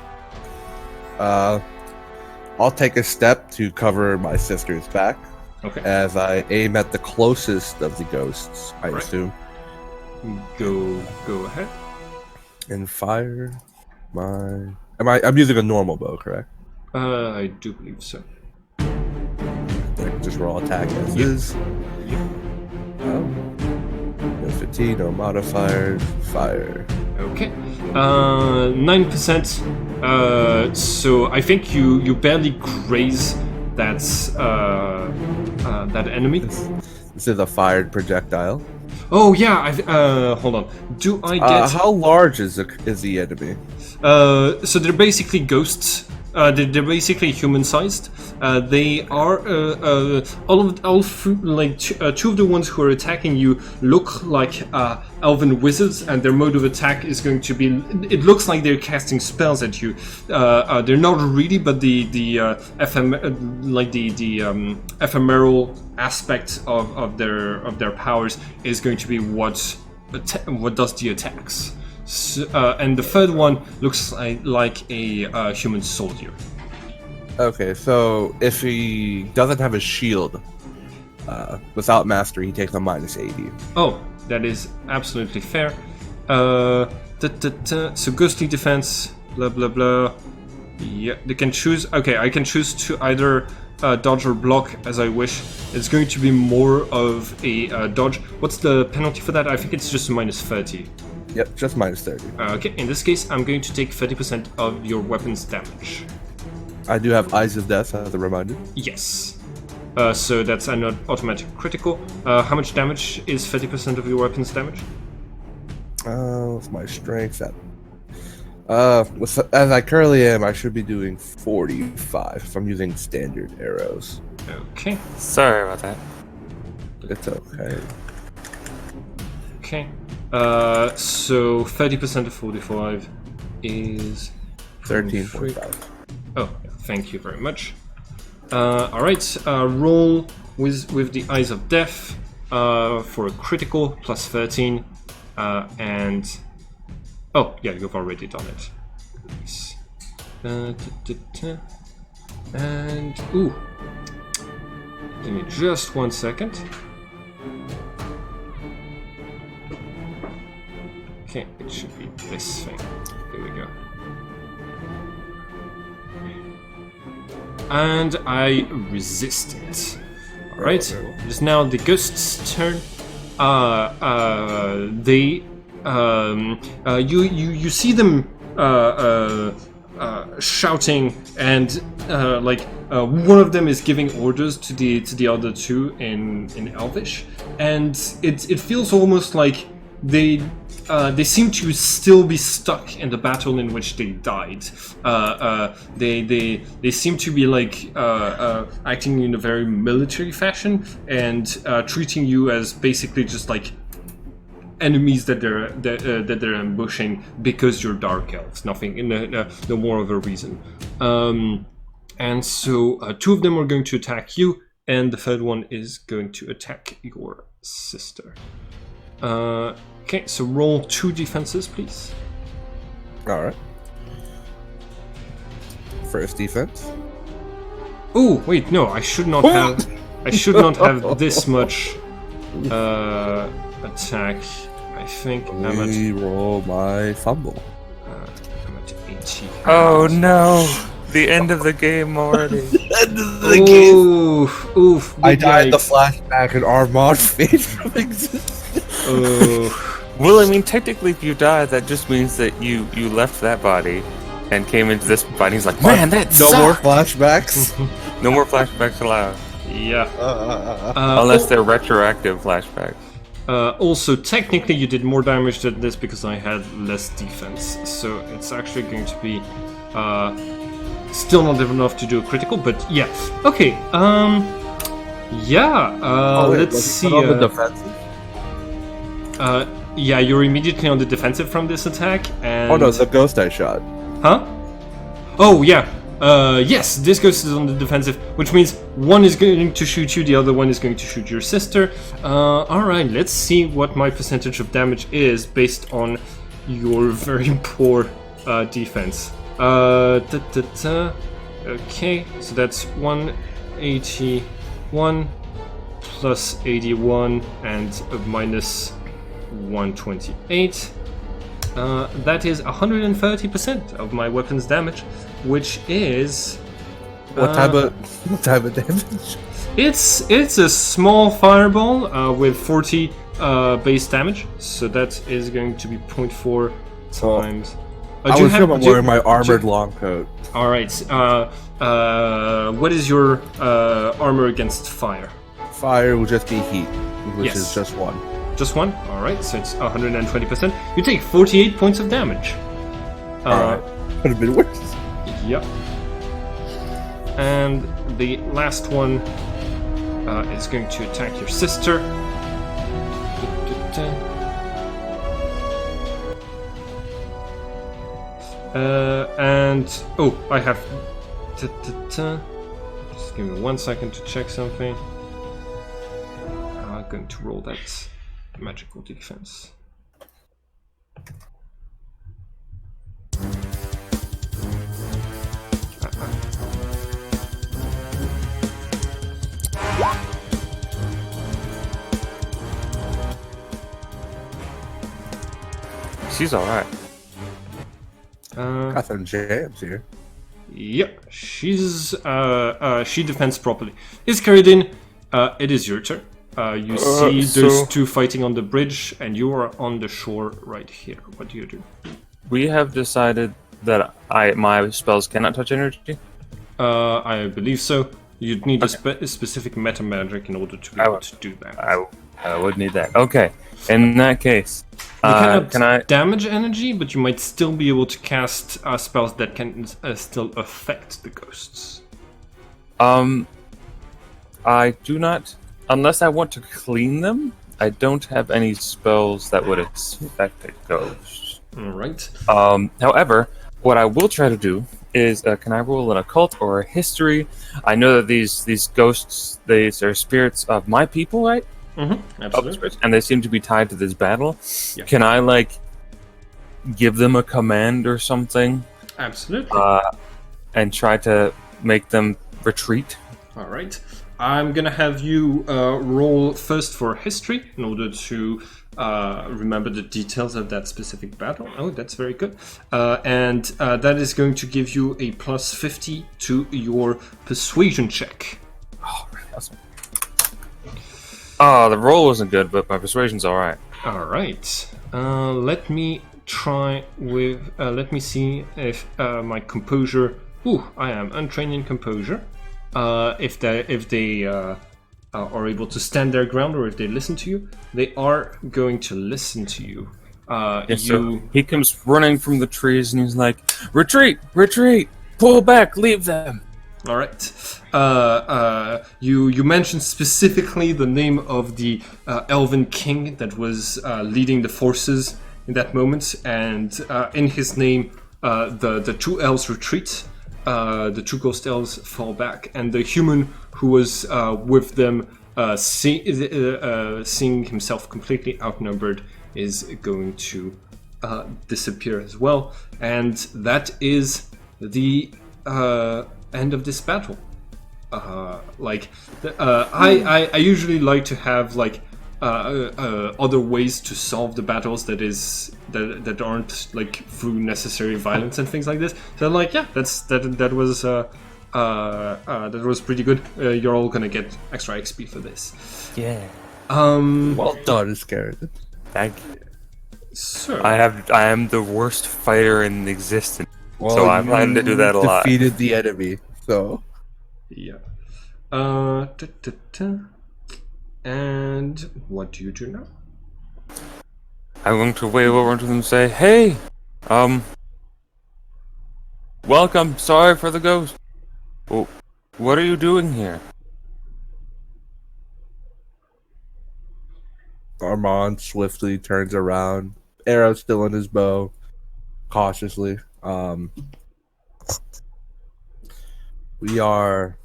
I'll take a step to cover my sister's back Okay. as I aim at the closest of the ghosts, I Right. assume, Go ahead. and fire my... I'm using a normal bow, correct? I do believe so. I can just roll attack as is. No fatigue, no modifiers, fire. Okay. 9%. So I think you barely graze that enemy. This is a fired projectile. Oh yeah. Hold on. Do I get? How large is the enemy? So they're basically ghosts. They're basically human-sized. They are two of the ones who are attacking you look like elven wizards, and their mode of attack is going to be. It looks like they're casting spells at you. They're not really, but the ephemeral aspect of their powers is going to be what does the attacks. So, and the third one looks like a human soldier. Okay, so if he doesn't have a shield, without mastery, he takes a -80. Oh, that is absolutely fair. So ghostly defense, blah blah blah. Yeah, they can choose. Okay, I can choose to either dodge or block as I wish. It's going to be more of a dodge. What's the penalty for that? I think it's just -30. Yep, just -30. Okay, in this case, I'm going to take 30% of your weapon's damage. I do have Eyes of Death as a reminder. Yes. So that's an automatic critical. How much damage is 30% of your weapon's damage? What's my strength at? As I currently am, I should be doing 45 if I'm using standard arrows. Okay. Sorry about that. It's okay. Okay. So 30% of 45 is 13.5. Oh, thank you very much. All right. Roll with the Eyes of Death for a critical plus 13, and oh yeah, you've already done it. Nice. And ooh, give me just 1 second. Okay, it should be this thing. Here we go. And I resist it. Alright, it is now the ghost's turn. they you see them shouting, and one of them is giving orders to the other two in Elvish, and it feels almost like they seem to still be stuck in the battle in which they died. They seem to be like acting in a very military fashion and treating you as basically just like enemies that they're ambushing because you're dark elves. Nothing, no more of a reason. And so two of them are going to attack you, and the third one is going to attack your sister. Okay, so roll 2 defenses, please. All right. First defense. Oh wait, no, I should not have. I should not have this much attack. I think I'm at. Roll my fumble. I'm at 80. Oh no! The end of the game already. End of the Oof! I died yikes. the flashback and Armand fade from existence. Oh. Well, I mean, technically, if you die, that just means that you left that body and came into this body. He's like, man, that No sucked. more flashbacks. No more flashbacks allowed, Yeah. unless they're retroactive flashbacks. Also, technically, you did more damage than this because I had less defense. So it's actually going to be still not enough to do a critical, but yeah. Okay. Yeah. Let's see. On the defensive. Yeah, you're immediately on the defensive from this attack, and... Oh no, the ghost I shot. Huh? Oh, yeah. Yes, this ghost is on the defensive, which means one is going to shoot you, the other one is going to shoot your sister. Alright, let's see what my percentage of damage is based on your very poor defense. Okay, so that's 181 plus 81 and a minus 128. That is 130% of my weapon's damage, which is What type of damage? it's a small fireball with 40 base damage, so that is going to be 0.4 times. I was wearing my armored long coat. All right. What is your armor against fire? Fire will just be heat, which Yes. is just 1. Just 1? Alright, so it's 120%. You take 48 points of damage. Alright. Could have been worse. Yep. And the last one is going to attack your sister. And... Oh, I have... Just give me 1 second to check something. I'm going to roll that magical defense. She's alright. Got some jams here. Yep, she's she defends properly. Iscaridin, it is your turn. You see those two fighting on the bridge, and you are on the shore right here. What do you do? We have decided that my spells cannot touch energy. I believe so. You'd need a specific meta magic in order to be able to do that. I would need that. Okay. In that case, You cannot can I? damage energy, but you might still be able to cast spells that can still affect the ghosts. I do not, unless I want to clean them. I don't have any spells that would affect a ghost. All right. However, what I will try to do is, can I roll an occult or a history? I know that these ghosts, these are spirits of my people, right? Mm-hmm. Absolutely. And they seem to be tied to this battle. Yeah. Can I give them a command or something? Absolutely. And try to make them retreat? All right. I'm gonna have you roll first for history in order to remember the details of that specific battle. Oh, that's very good. And that is going to give you a plus 50 to your persuasion check. Oh, awesome. Oh, the roll wasn't good, but my persuasion's all right. All right. Let me try with. Let me see if my composure. Ooh, I am untrained in composure. If they are able to stand their ground, or if they listen to you, they are going to listen to you. Yes, so he comes running from the trees and he's like, "Retreat! Retreat! Pull back! Leave them!" All right. You mentioned specifically the name of the elven king that was leading the forces in that moment, and in his name, the two elves retreat. The two ghost elves fall back, and the human who was with them, seeing himself completely outnumbered, is going to disappear as well, and that is the end of this battle. I usually like to have other ways to solve the battles that aren't like through necessary violence and things like this. So I'm like, yeah, that was pretty good. You're all gonna get extra XP for this. Yeah. Well done, Scarlet. Thank you. So I am the worst fighter in existence. Well, So I plan to do that a lot. Defeated the enemy, so yeah. And what do you do now? I'm going to wave over to them and say, "Hey, welcome. Sorry for the ghost. Well, what are you doing here?" Armand swiftly turns around, arrow still in his bow, cautiously. We are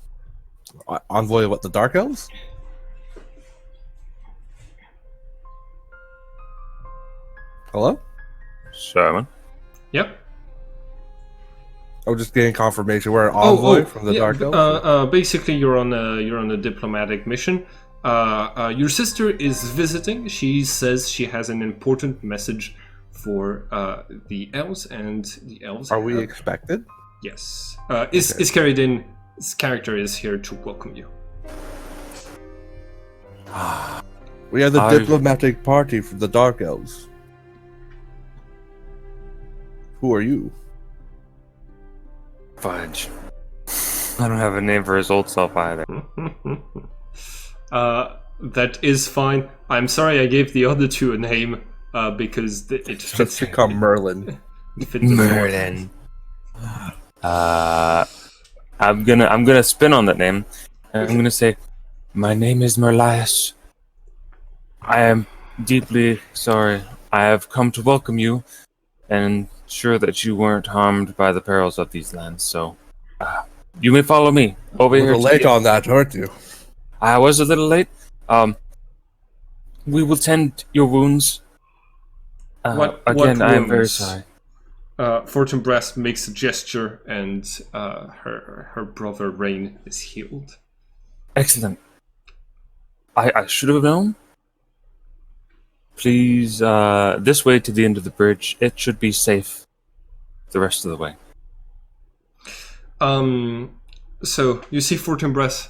envoy of what, the Dark Elves? Hello? Sherman. Yep. I'm just getting confirmation. We're an envoy from the Dark Elves. Basically, you're on a diplomatic mission. Your sister is visiting. She says she has an important message for the elves, and the elves. Are we expected? Yes. Is carried in. His character is here to welcome you. We are the diplomatic party from the Dark Elves. Who are you? Fudge. I don't have a name for his old self either. That is fine. I'm sorry I gave the other two a name because it fits. Just become Merlin. Merlin. I'm gonna spin on that name, and I'm gonna say, "My name is Merlias. I am deeply sorry. I have come to welcome you, and ensure that you weren't harmed by the perils of these lands. So, you may follow me over here." A little late on that, aren't you? I was a little late. We will tend your wounds. What I am very wounds? sorry. Fortune Breast makes a gesture, and her brother Rain is healed. Excellent. I should have known. Please, this way to the end of the bridge. It should be safe the rest of the way. So you see Fortune Breast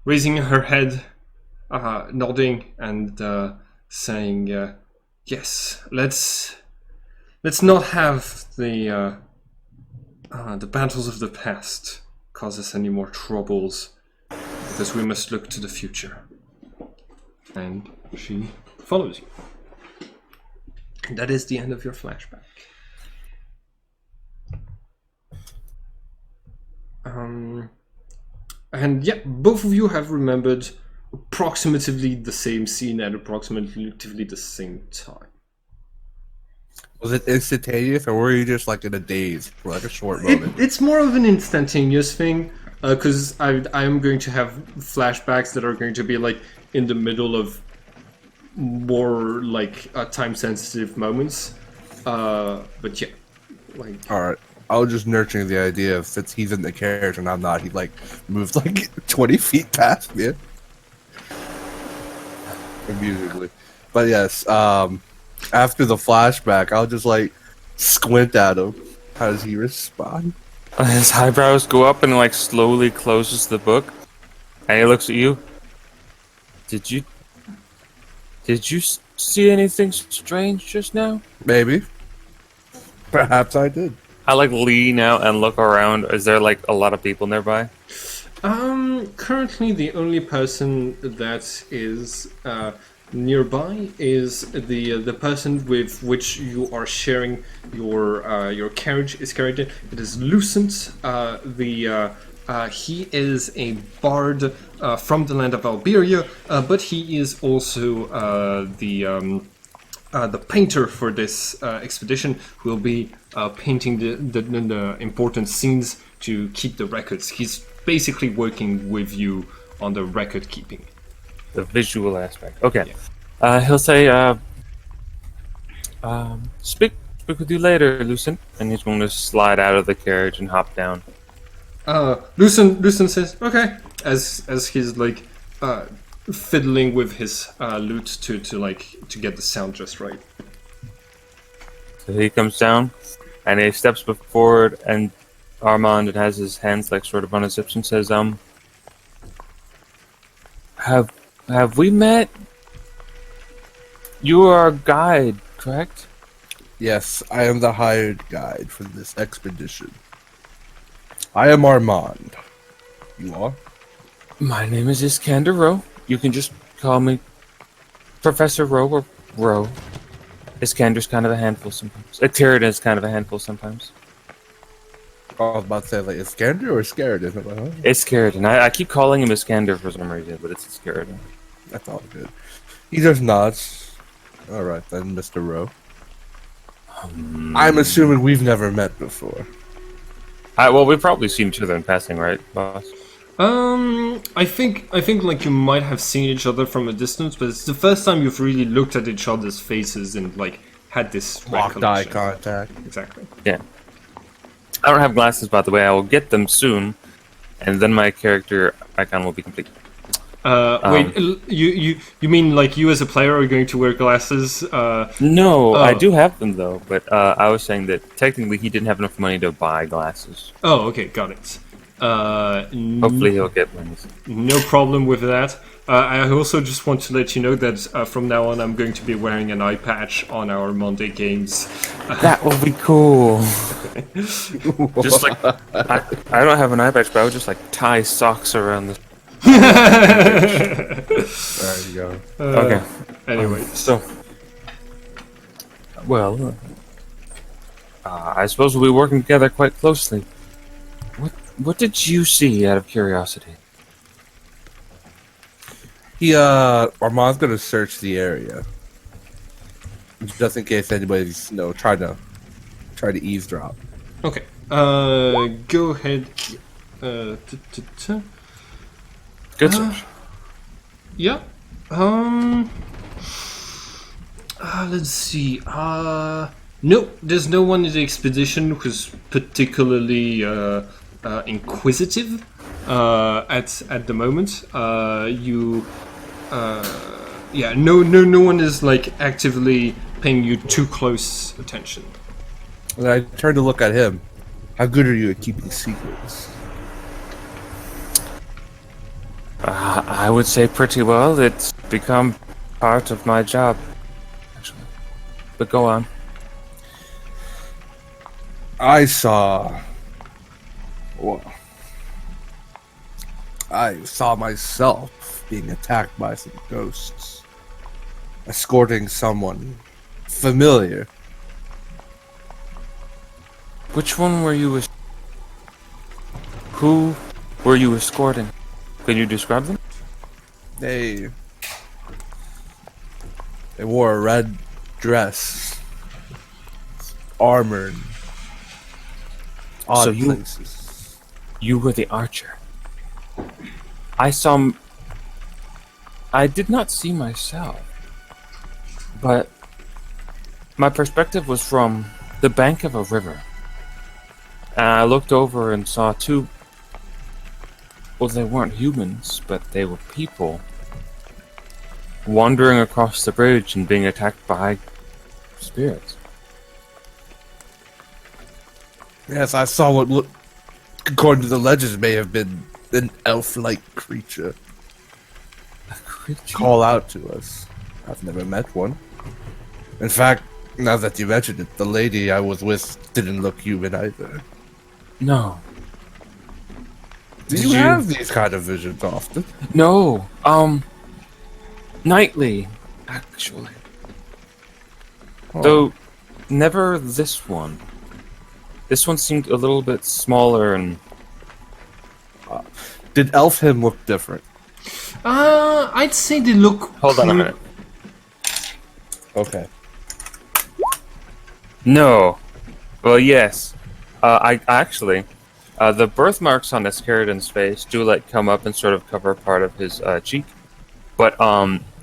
raising her head, nodding, and saying, "Yes, let's not have the battles of the past cause us any more troubles, because we must look to the future." And she follows you. And that is the end of your flashback. And yeah, both of you have remembered approximately the same scene at approximately the same time. Was it instantaneous, or were you just like in a daze for like a short moment? It's more of an instantaneous thing, because I am going to have flashbacks that are going to be like in the middle of more like time-sensitive moments. But yeah, like. All right. I was just nurturing the idea of since he's in the carriage and I'm not, he like moved like 20 feet past me. Amusingly. But yes, after the flashback, I'll just like squint at him. How does he respond? His eyebrows go up and like slowly closes the book, and he looks at you. Did you Did you see anything strange just now? Maybe. Perhaps I did. I like lean out and look around. Is there like a lot of people nearby? Currently the only person that is nearby is the person with which you are sharing your carriage is carried in. It is Lucent. He is a bard from the land of Alberia, but he is also the painter for this expedition, who will be painting the important scenes to keep the records. He's basically working with you on the record keeping. The visual aspect. Okay. Yeah. He'll say, speak with you later, Lucent. And he's going to slide out of the carriage and hop down. Lucent says, okay, as he's like fiddling with his lute to get the sound just right. So he comes down and he steps forward, and Armand has his hands like sort of on his hips and says, have we met? You are a guide, correct? Yes, I am the hired guide for this expedition. I am Armand. You are? My name is Iskander Rowe. You can just call me Professor Rowe or Rowe. Iskander's kind of a handful sometimes. Tyridan's kind of a handful sometimes. I was about to say, like, Iskander or Scaradin? Huh? Iskander. I keep calling him Iskander for some reason, but it's Iskander. That's all good. He just nods. Alright then, Mr. Rowe. I'm assuming we've never met before. Well, we've probably seen each other in passing, right, boss? I think like you might have seen each other from a distance, but it's the first time you've really looked at each other's faces and like had this locked eye contact. Exactly. Yeah. I don't have glasses, by the way. I will get them soon, and then my character icon will be complete. Wait, you mean like you as a player are going to wear glasses? No, I do have them though, but I was saying that technically he didn't have enough money to buy glasses. Oh, okay, got it. Hopefully he'll get one. No problem with that. I also just want to let you know that from now on I'm going to be wearing an eye patch on our Monday games. That will be cool. Just like I don't have an eye patch, but I would just like tie socks around the. There you go. Okay. Anyway, well, I suppose we'll be working together quite closely. What did you see, out of curiosity? Armand's gonna search the area, just in case anybody's trying to eavesdrop. Okay. Go ahead. Good search. Yeah. Let's see. No, there's no one in the expedition who's particularly inquisitive at the moment. No one is like actively paying you too close attention. And I turn to look at him. How good are you at keeping secrets? I would say pretty well. It's become part of my job, actually. But go on. I saw myself being attacked by some ghosts, escorting someone familiar. Which one were you? Who were you escorting? Can you describe them? They wore a red dress, armored. So places. You were the archer. I did not see myself, but my perspective was from the bank of a river. And I looked over and saw two. Well, they weren't humans, but they were people wandering across the bridge and being attacked by spirits. Yes, I saw what looked, according to the legends, may have been an elf-like creature. A creature? Call out to us. I've never met one. In fact, now that you mentioned it, the lady I was with didn't look human either. No. Do Did you you- have these kind of visions often? No. Nightly, actually. Oh. Though, never this one. This one seemed a little bit smaller and... Did Elfhim look different? I'd say they look. Hold on a minute. Okay. No. Well, yes. I actually... the birthmarks on Escaridon's face do, like, come up and sort of cover part of his cheek. But,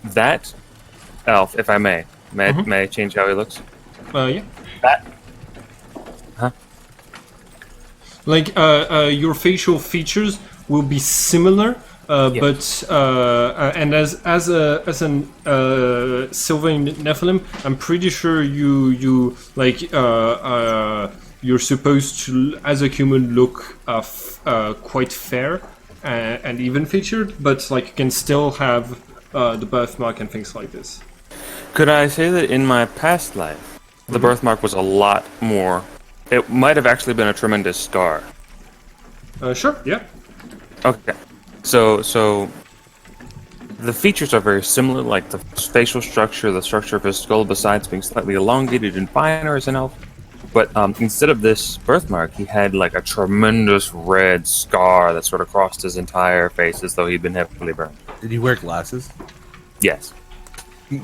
that elf, if I may, may I change how he looks? Yeah. That... Huh? Like, your facial features will be similar, but and as an silver Nephilim, I'm pretty sure you like you're supposed to, as a human, look quite fair and even featured, but like you can still have the birthmark and things like this. Could I say that in my past life, the birthmark was a lot more... It might have actually been a tremendous scar. Sure, yeah. Okay. So the features are very similar, like the facial structure, the structure of his skull, besides being slightly elongated and finer as an elf. But instead of this birthmark, he had like a tremendous red scar that sort of crossed his entire face as though he'd been heavily burned. Did he wear glasses? Yes.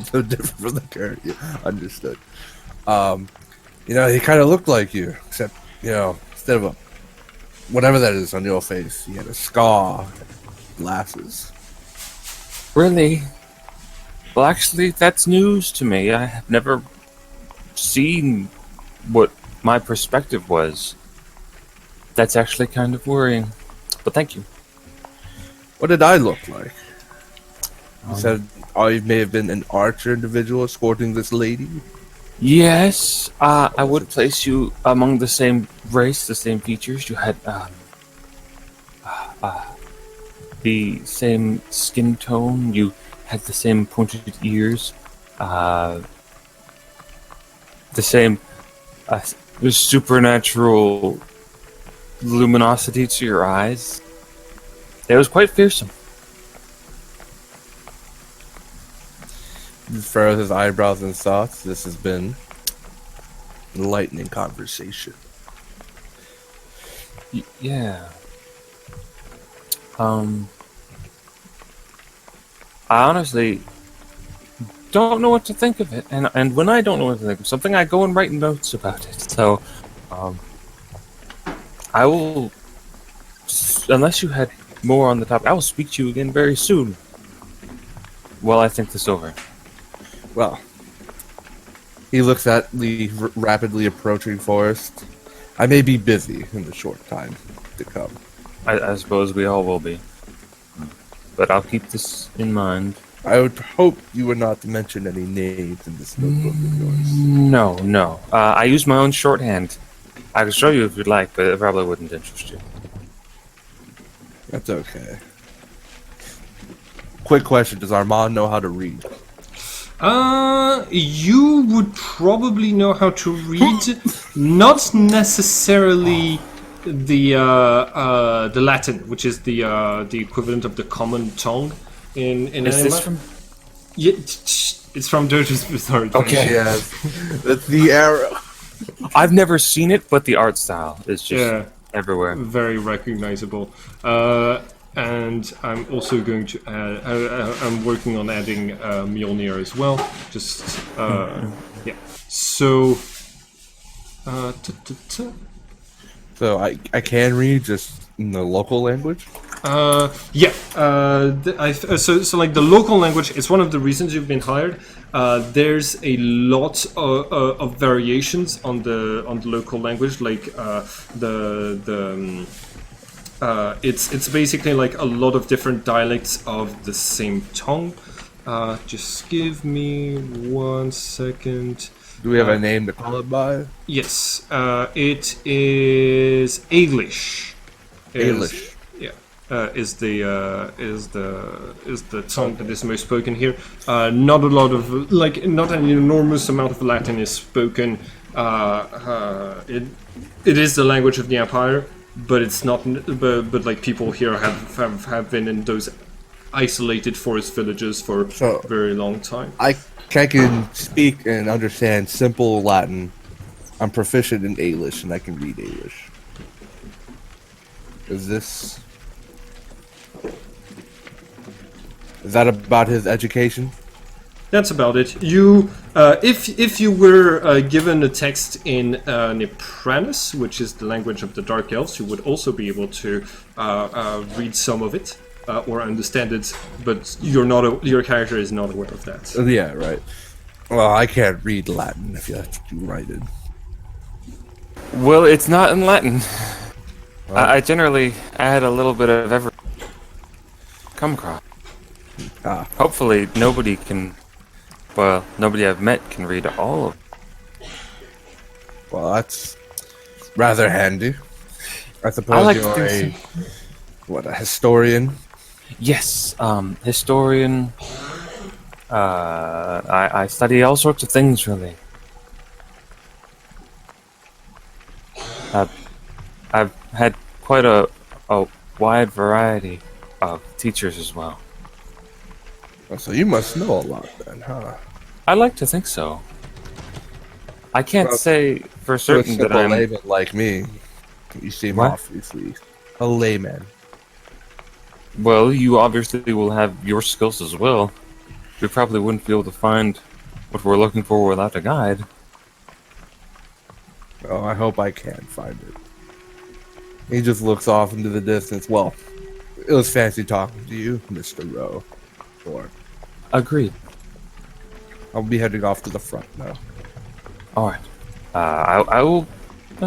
So different from the character. Yeah, understood. You know, he kind of looked like you, except, you know, instead of a whatever that is on your face, he had a scar, glasses. Really? Well, actually, that's news to me. I have never seen what my perspective was. That's actually kind of worrying. But thank you. What did I look like? You said I may have been an archer individual escorting this lady. Yes, I would place you among the same race, the same features. You had the same skin tone. You had the same pointed ears. The same supernatural luminosity to your eyes. It was quite fearsome. He furrowed his eyebrows and thoughts. This has been enlightening conversation. Yeah. I honestly don't know what to think of it, and when I don't know what to think of something, I go and write notes about it. So, I will, unless you had more on the topic, I will speak to you again very soon. While I think this over. Well, he looks at the rapidly approaching forest. I may be busy in the short time to come. I suppose we all will be. But I'll keep this in mind. I would hope you were not to mention any names in this notebook of yours. No. I use my own shorthand. I can show you if you'd like, but it probably wouldn't interest you. That's okay. Quick question, does Armand know how to read? You would probably know how to read, not necessarily the Latin, which is the equivalent of the common tongue in Is Anima. this from... Yeah, it's from Dirge's Bizarre. Okay. Yes. That's the arrow. I've never seen it, but the art style is just Yeah, everywhere. very recognizable. And I'm also going to add. I'm working on adding Mjolnir as well. Just yeah. So. So I can read just in the local language? Yeah. So like the local language is one of the reasons you've been hired. There's a lot of variations on the local language, like it's basically like a lot of different dialects of the same tongue. Just give me 1 second. Do we have a name to call it by? Yes, it is English. English. Yeah. tongue that is most spoken here. Not a lot of not an enormous amount of Latin is spoken. It is the language of the Empire, but it's not. But like people here have been in those isolated forest villages for a very long time. I can speak and understand simple Latin. I'm proficient in English, and I can read English. Is that about his education? That's about it. You, if you were given a text in Nipranus, which is the language of the Dark Elves, you would also be able to read some of it or understand it. But your character is not aware of that. Yeah, right. Well, I can't read Latin if you have to write it. Well, it's not in Latin. I generally add a little bit of every come across. Hopefully, nobody I've met can read all of it. Well, that's rather handy. I suppose I like you're to think a historian? Yes, historian. I study all sorts of things, really. I've had quite a wide variety of teachers as well. Oh, so you must know a lot then, huh? I like to think so. I can't say for certain that I'm... a layman like me. You seem obviously a layman. Well, you obviously will have your skills as well. We probably wouldn't be able to find what we're looking for without a guide. Oh, I hope I can find it. He just looks off into the distance. Well, it was fancy talking to you, Mr. Rowe. Or Agreed. I'll be heading off to the front now. Alright. I'll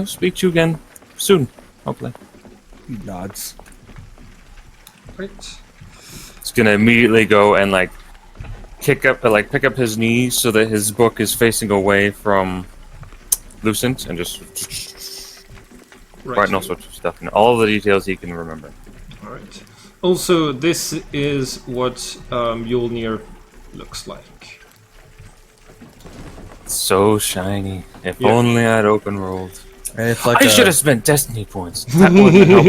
speak to you again soon, hopefully. He nods. Right. He's gonna immediately go and pick up his knees so that his book is facing away from Lucent and just writing all sorts of stuff and all the details he can remember. Alright. Also, this is what Mjolnir looks like. So shiny. If only I'd open rolled. And it's like I should have spent destiny points. That wouldn't have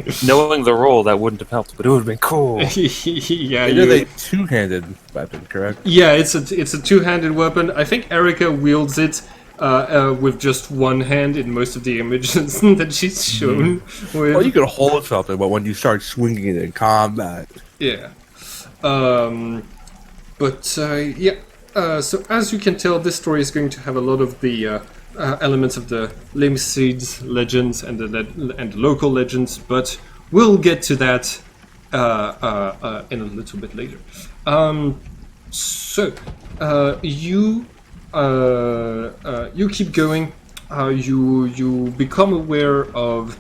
helped. Knowing the roll, that wouldn't have helped, but it would have been cool. Yeah, it is a two-handed weapon, correct? Yeah, it's a two-handed weapon. I think Erica wields it with just one hand in most of the images that she's shown. With. Well, you can hold something, but when you start swinging it in combat... Yeah. So as you can tell, this story is going to have a lot of the elements of the Limseed legends and the local legends, but we'll get to that in a little bit later. You keep going. You become aware of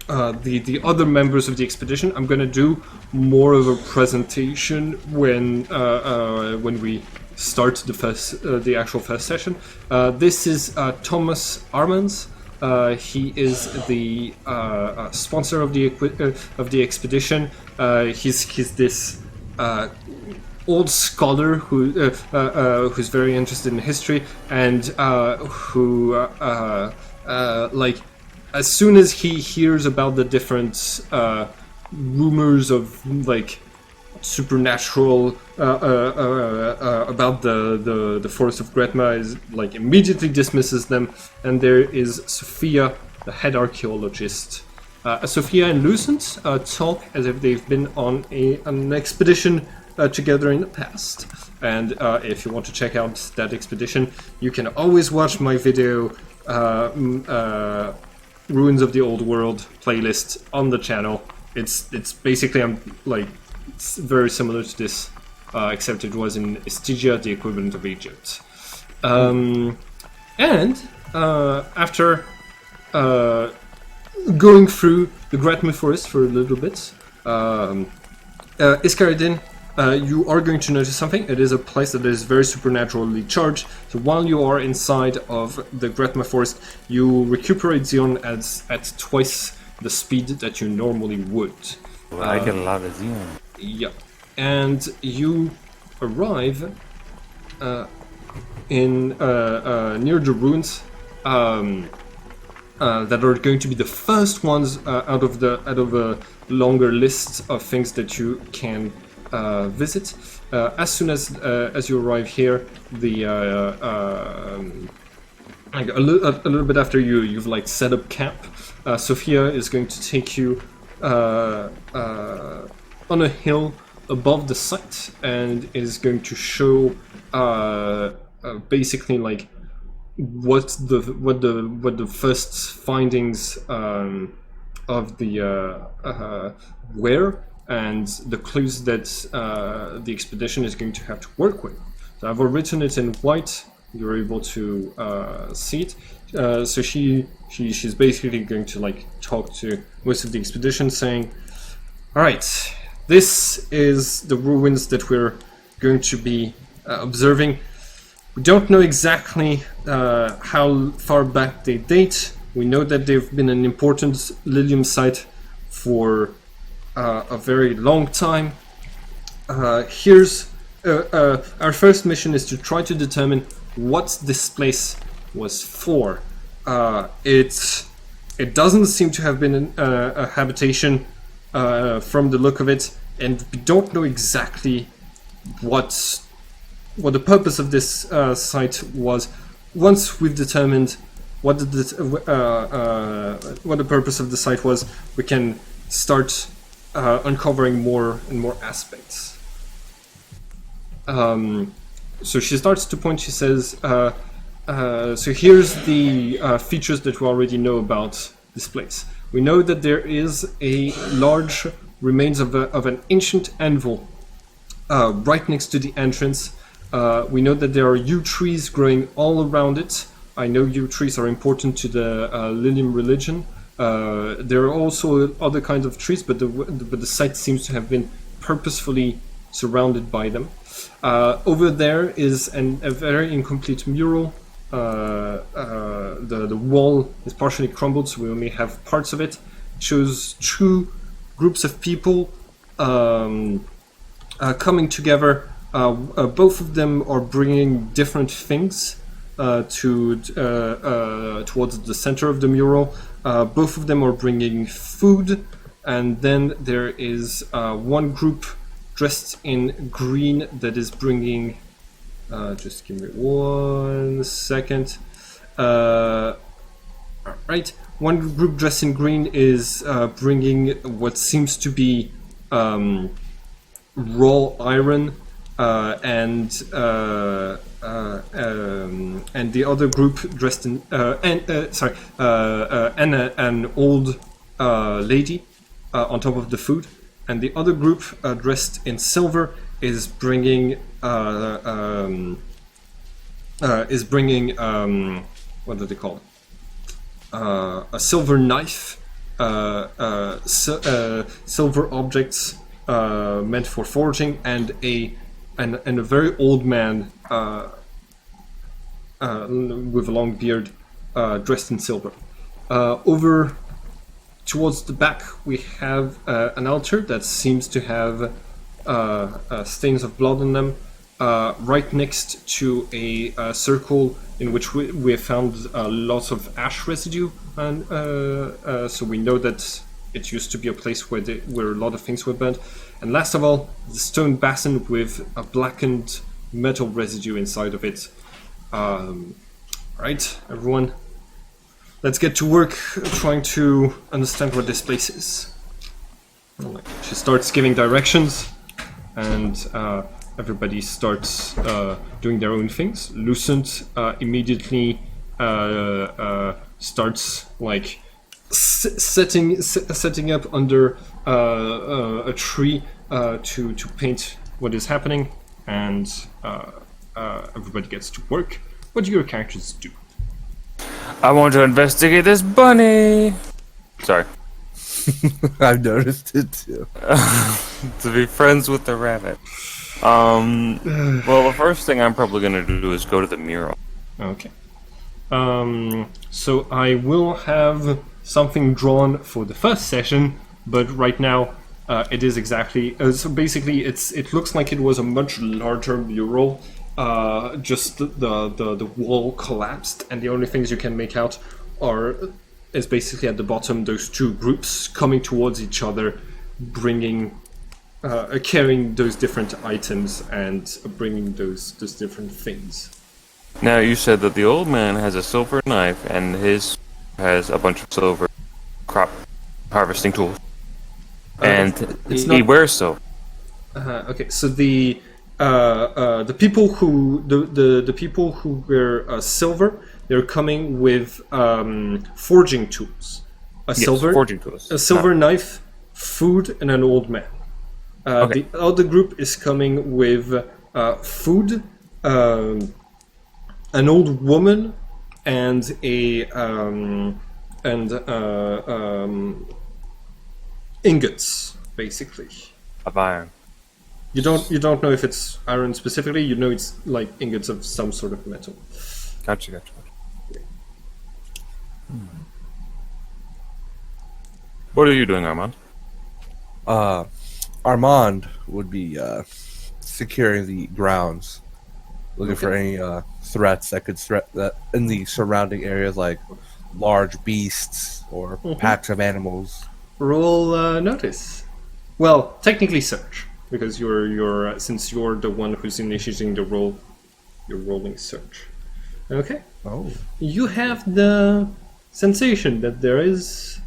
the other members of the expedition. I'm gonna do more of a presentation when we start the actual first session. This is Thomas Armans. He is the sponsor of the expedition. He's this old scholar who's very interested in history and who as soon as he hears about the different rumors of supernatural about the forest of Gretma, is immediately dismisses them. And there is Sophia, the head archaeologist. Sophia and Lucent talk as if they've been on an expedition together in the past. And if you want to check out that expedition, you can always watch my video Ruins of the Old World playlist on the channel. It's basically it's very similar to this, except it was in Stygia, the equivalent of Egypt. After going through the Gretma forest for a little bit, Iscaridin, you are going to notice something. It is a place that is very supernaturally charged. So while you are inside of the Gretma forest, you recuperate Zion at twice the speed that you normally would. Well, I get a lot of zeal. Yeah, and you arrive in near the ruins that are going to be the first ones out of a longer list of things that you can visit. As soon as you arrive here, the like a little bit after you've like set up camp, Sophia is going to take you on a hill above the site and is going to show basically like what the first findings of the were and the clues that the expedition is going to have to work with. So I've written it in white. You're able to see it. So she's basically going to like talk to most of the expedition, saying, "All right, this is the ruins that we're going to be observing. We don't know exactly how far back they date. We know that they've been an important Lilium site for a very long time. Here's our first mission is to try to determine what this place was for. It doesn't seem to have been a habitation from the look of it, and we don't know exactly what the purpose of this site was. Once we've determined what the purpose of the site was, we can start uncovering more and more aspects." So she starts to point. She says, "So here's the features that we already know about this place. We know that there is a large remains of an ancient anvil right next to the entrance. We know that there are yew trees growing all around it. I know yew trees are important to the Lilium religion. There are also other kinds of trees, but the site seems to have been purposefully surrounded by them. Over there is a very incomplete mural. The wall is partially crumbled, so we only have parts of it. It shows two groups of people coming together. Both of them are bringing different things towards the center of the mural. Both of them are bringing food, and then there is one group dressed in green that is bringing. Just give me 1 second. Right, one group dressed in green is bringing what seems to be raw iron. And the other group dressed in an old lady on top of the food, and the other group dressed in silver is bringing what do they call it? A silver knife, silver objects meant for forging, and a very old man with a long beard dressed in silver. Over towards the back we have an altar that seems to have stains of blood on them, right next to a circle in which we have found lots of ash residue, and so we know that it used to be a place where a lot of things were burnt. And last of all, the stone basin with a blackened metal residue inside of it. Right, everyone, let's get to work trying to understand what this place is. She starts giving directions, and everybody starts doing their own things. Lucent immediately starts like setting up under a tree to paint what is happening, and everybody gets to work. What do your characters do? I want to investigate this bunny. Sorry. I've noticed it too. To be friends with the rabbit. Well, the first thing I'm probably going to do is go to the mural. Okay. So I will have something drawn for the first session, but right now it is exactly so. Basically, it looks like it was a much larger mural. Just the wall collapsed, and the only things you can make out is basically at the bottom those two groups coming towards each other, carrying those different items and bringing those different things. Now, you said that the old man has a silver knife, and his has a bunch of silver crop harvesting tools. And he wears so. Okay, so the people who the people who wear silver, they're coming with forging tools. Forging tools. A silver knife, food, and an old man. The other group is coming with food, an old woman, and ingots, basically. Of iron. You don't know if it's iron specifically. You know it's like ingots of some sort of metal. Gotcha. What are you doing, Armand? Armand would be securing the grounds, looking for any threats that could threat that in the surrounding areas, like large beasts or packs of animals. Roll notice. Well, technically search, because you're since you're the one who's initiating the roll, you're rolling search. Okay. Oh. You have the sensation that there's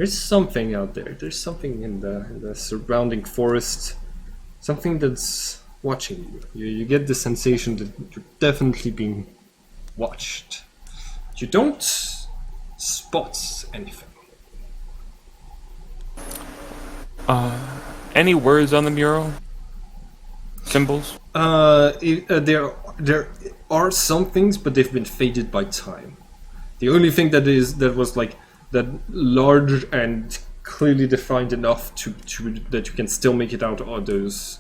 something out there. There's something in the surrounding forest, something that's watching you. You get the sensation that you're definitely being watched. You don't spot anything. Any words on the mural? Symbols? There are some things, but they've been faded by time. The only thing that was like that large and clearly defined enough to that you can still make it out are those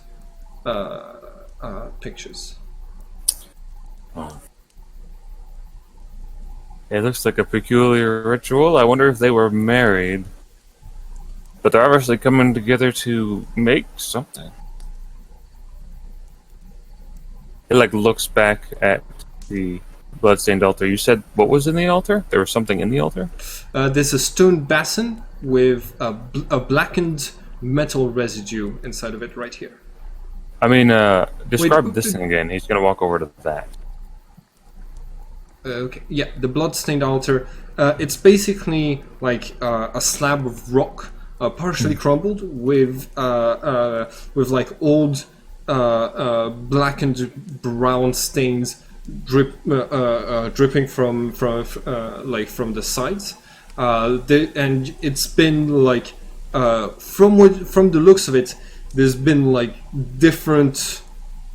pictures. Oh. It looks like a peculiar ritual. I wonder if they were married. But they're obviously coming together to make something. It looks back at the bloodstained altar. You said what was in the altar? There was something in the altar? There's a stone basin with a blackened metal residue inside of it right here. I mean, describe this thing again. He's going to walk over to that. Okay, yeah, the bloodstained altar. It's basically like a slab of rock, partially crumbled, with like old blackened brown stains dripping from the sides. And it's been like from the looks of it, there's been like different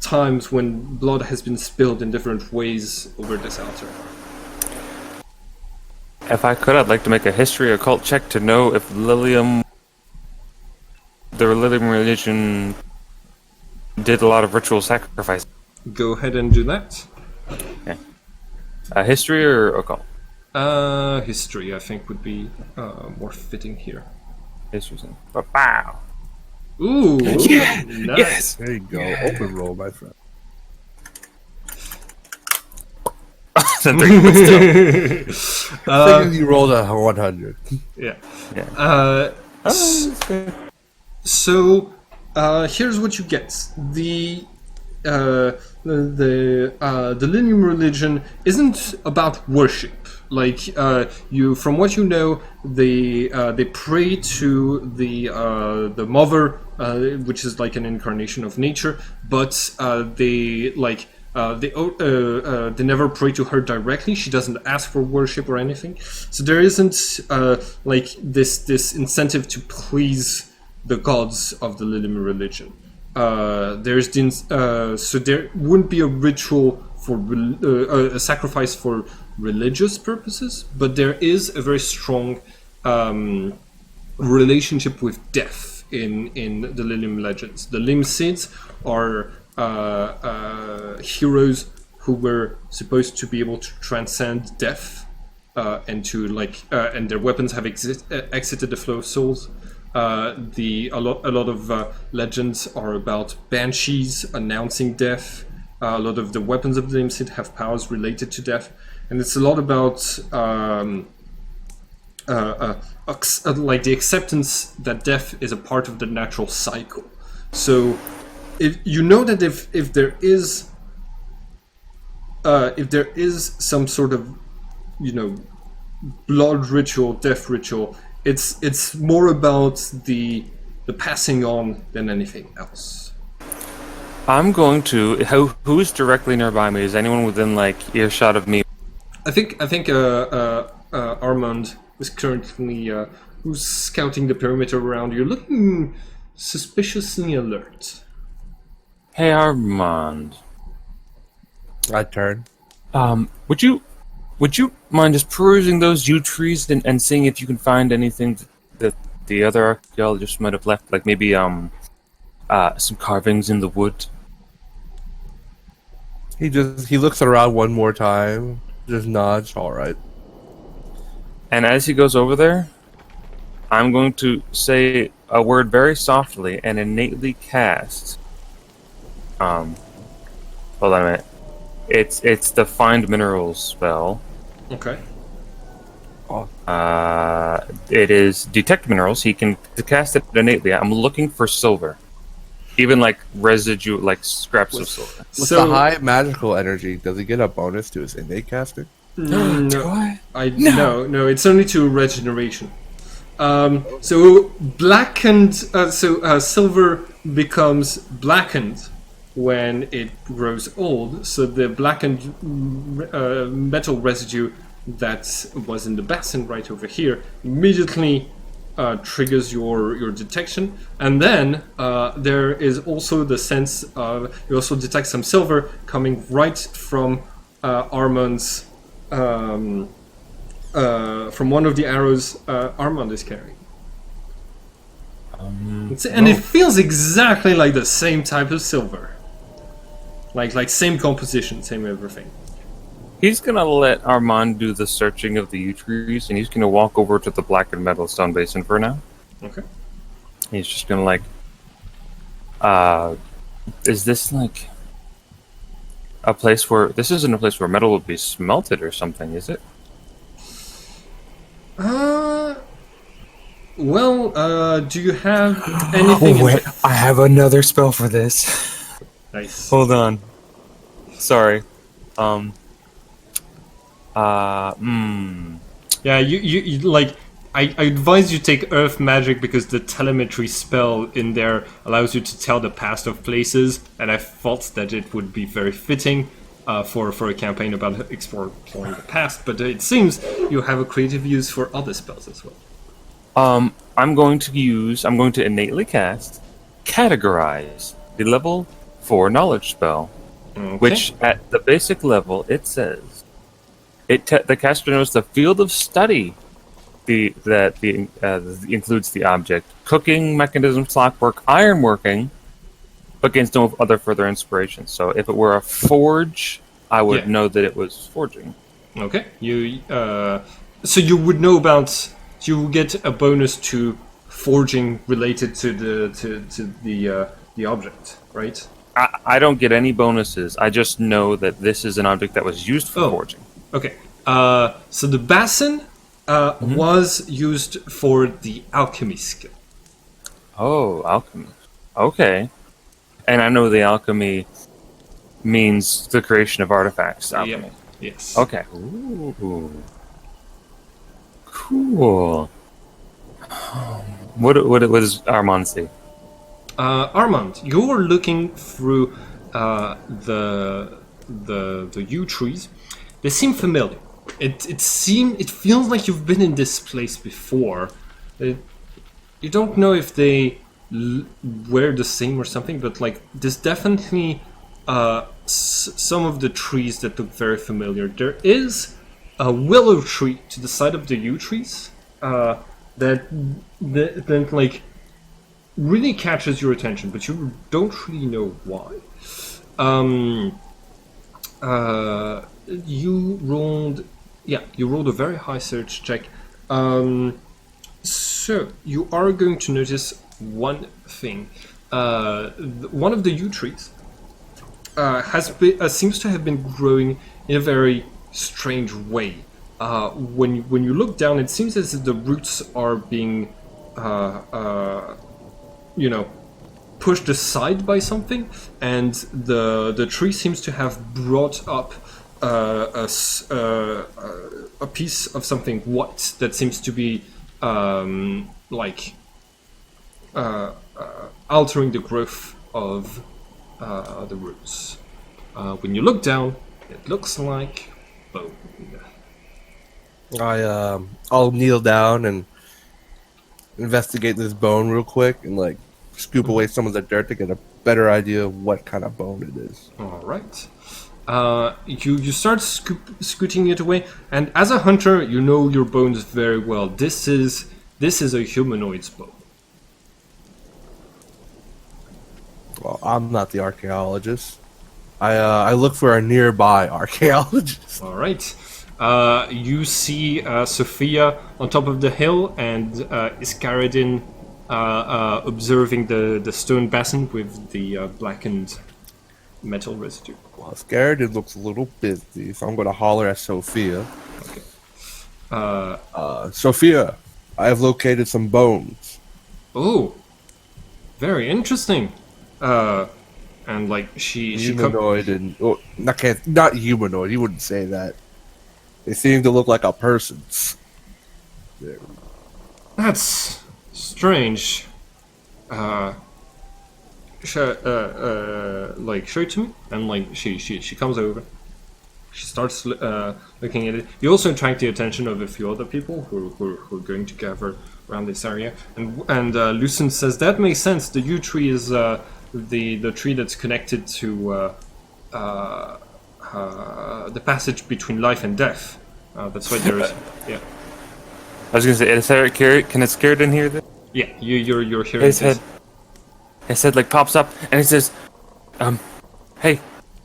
times when blood has been spilled in different ways over this altar. If I could, I'd like to make a history occult check to know if the Lilium religion did a lot of ritual sacrifice. Go ahead and do that. Okay. History or occult? History, I think, would be more fitting here. History. Wow. Ooh, yeah. Nice. Yes. There you go. Open roll, my friend. I think you rolled a 100. Yeah. Yeah. So here's what you get. The Linium religion isn't about worship. Like from what you know, they pray to the mother, which is like an incarnation of nature, but they never pray to her directly. She doesn't ask for worship or anything. So there isn't like this incentive to please the gods of the Lilium religion. So there wouldn't be a ritual for a sacrifice for religious purposes, but there is a very strong relationship with death in the Lilium legends. The Lim Cids are heroes who were supposed to be able to transcend death, and their weapons have exited the flow of souls. A lot of legends are about banshees announcing death. A lot of the weapons of the Imsid have powers related to death, and it's a lot about like the acceptance that death is a part of the natural cycle. So, if you know that if there is some sort of, blood ritual, death ritual, it's more about the passing on than anything else. I'm going to. Who's directly nearby me? Is anyone within earshot of me? I think Armand is currently who's scouting the perimeter around you, looking suspiciously alert. Hey, Armand. I turn. Would you mind just perusing those yew trees and seeing if you can find anything that the other archaeologists might have left, like maybe some carvings in the wood? He looks around one more time, just nods. All right. And as he goes over there, I'm going to say a word very softly and innately cast. Hold on a minute. It's the find minerals spell. Okay. It is detect minerals. He can cast it innately. I'm looking for silver, even like residue, like scraps of silver. With the high magical energy, does he get a bonus to his innate casting? No, Do I? no, it's only to regeneration. So blackened, silver becomes blackened when it grows old. So the blackened metal residue that was in the basin right over here immediately triggers your detection, and then there is also the sense of you also detect some silver coming right from Armand's. From one of the arrows Armand is carrying. It feels exactly like the same type of silver. Like same composition, same everything. He's gonna let Armand do the searching of the yew trees, and he's gonna walk over to the blackened metal stone basin for now. Okay. He's just gonna is this like a place where this isn't a place where metal would be smelted or something, is it? Well, do you have anything? Wait, I have another spell for this. Nice. Hold on. Sorry. Yeah, you like. I advise you take Earth Magic because the telemetry spell in there allows you to tell the past of places, and I thought that it would be very fitting for a campaign about exploring the past. But it seems you have a creative use for other spells as well. I'm going to innately cast Categorize, the level 4 knowledge spell, Okay. which at the basic level it says the caster knows the field of study includes the object, cooking, mechanisms, clockwork, ironworking, but gains no other further inspiration. So if it were a forge, I would know that it was forging. Okay. So you would know about. You get a bonus to forging related to the object, right? I don't get any bonuses. I just know that this is an object that was used for forging. Okay. So the basin was used for the alchemy skill. Oh, alchemy. Okay. And I know the alchemy means the creation of artifacts. Alchemy. Yeah. Yes. Okay. Ooh. Cool. What does Armand see? Armand, you're looking through the yew trees. They seem familiar. It feels like you've been in this place before. You don't know if they were the same or something, but like there's definitely some of the trees that look very familiar. There is a willow tree to the side of the yew trees that like really catches your attention, but you don't really know why. You rolled Yeah, you rolled a very high search check. So you are going to notice one thing. One of the yew trees seems to have been growing in a very strange way. When you look down, it seems as if the roots are being, pushed aside by something, and the tree seems to have brought up a piece of something white that seems to be altering the growth of the roots. When you look down, it looks like bone. I'll kneel down and investigate this bone real quick and like scoop away some of the dirt to get a better idea of what kind of bone it is. All right. You start scooting it away, and as a hunter, you know your bones very well. This is a humanoid's bone. Well, I'm not the archaeologist. I look for a nearby archaeologist. All right. You see Sophia on top of the hill, and Iscaridin observing the stone basin with the blackened metal residue. Well, scared. It looks a little busy, so I'm going to holler at Sophia. Okay. Sophia, I have located some bones. Oh, very interesting. And like Humanoid and not humanoid. You wouldn't say that. They seem to look like a person's. There. That's strange. Show it to me, and like she comes over. She starts looking at it. You also attract the attention of a few other people who are going to gather around this area. And Lucent says that makes sense. The yew tree is the tree that's connected to the passage between life and death. That's why there is. Yeah. I was gonna say, is there can it scared in here? Yeah, you're hearing His head. His head like pops up, and he says, "Hey,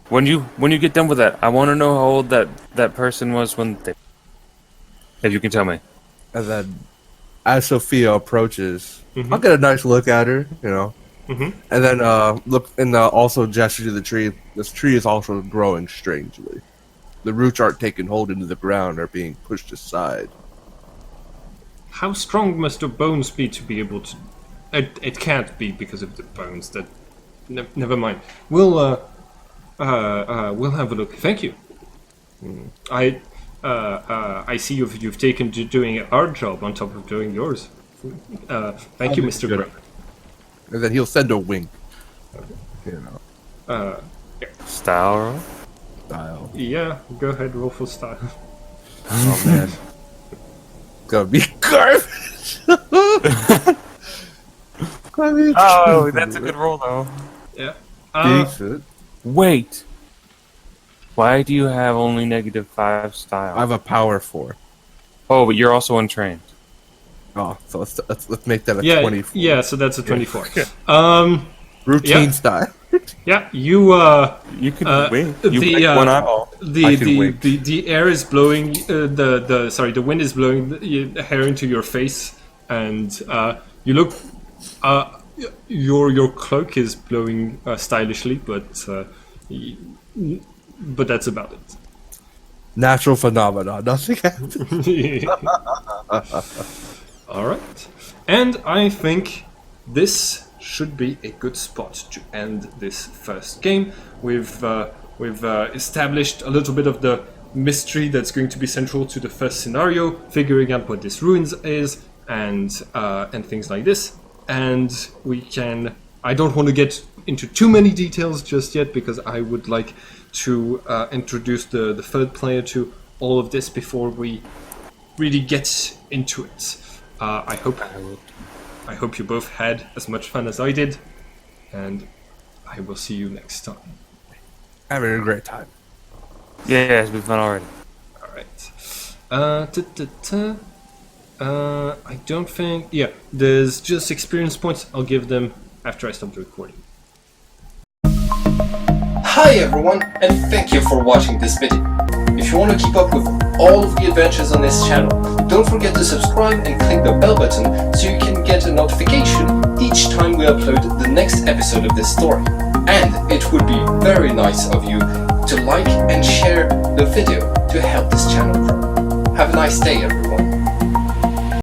when you get done with that, I want to know how old that person was when they. If you can tell me." And then, as Sophia approaches, I'll get a nice look at her, and then look and also gesture to the tree. This tree is also growing strangely. The roots aren't taking hold into the ground; are being pushed aside. How strong must the bones be to be able to? It can't be because of the bones. That never mind. We'll have a look. Thank you. I see you've taken to doing our job on top of doing yours. Thank you, Mr. Gretma. And then he'll send a wink. Yeah. Style roll? Style. Yeah, go ahead, roll for style. Oh man. It's gonna be garbage. Oh, that's a good roll though. Yeah. Decent. Wait. Why do you have only -5 style? I have a power 4. Oh, but you're also untrained. Oh, so let's make that a 24. Yeah, so that's a 24. Routine yeah. style. Yeah, you can win. You the pick one eyeball. The air is blowing. The wind is blowing the hair into your face, and you look. Your cloak is blowing stylishly, but that's about it. Natural phenomenon. Nothing happens. All right, and I think this should be a good spot to end this first game. We've established a little bit of the mystery that's going to be central to the first scenario, figuring out what this ruins is, and things like this. And we can. I don't want to get into too many details just yet because I would like to introduce the third player to all of this before we really get into it. I hope you both had as much fun as I did, and I will see you next time. Having a great time. Yeah, it's been fun already. Alright. I don't think... Yeah, there's just experience points. I'll give them after I stop the recording. Hi everyone, and thank you for watching this video. If If you want to keep up with all of the adventures on this channel, don't forget to subscribe and click the bell button so you can get a notification each time we upload the next episode of this story. And it would be very nice of you to like and share the video to help this channel grow. Have a nice day, everyone.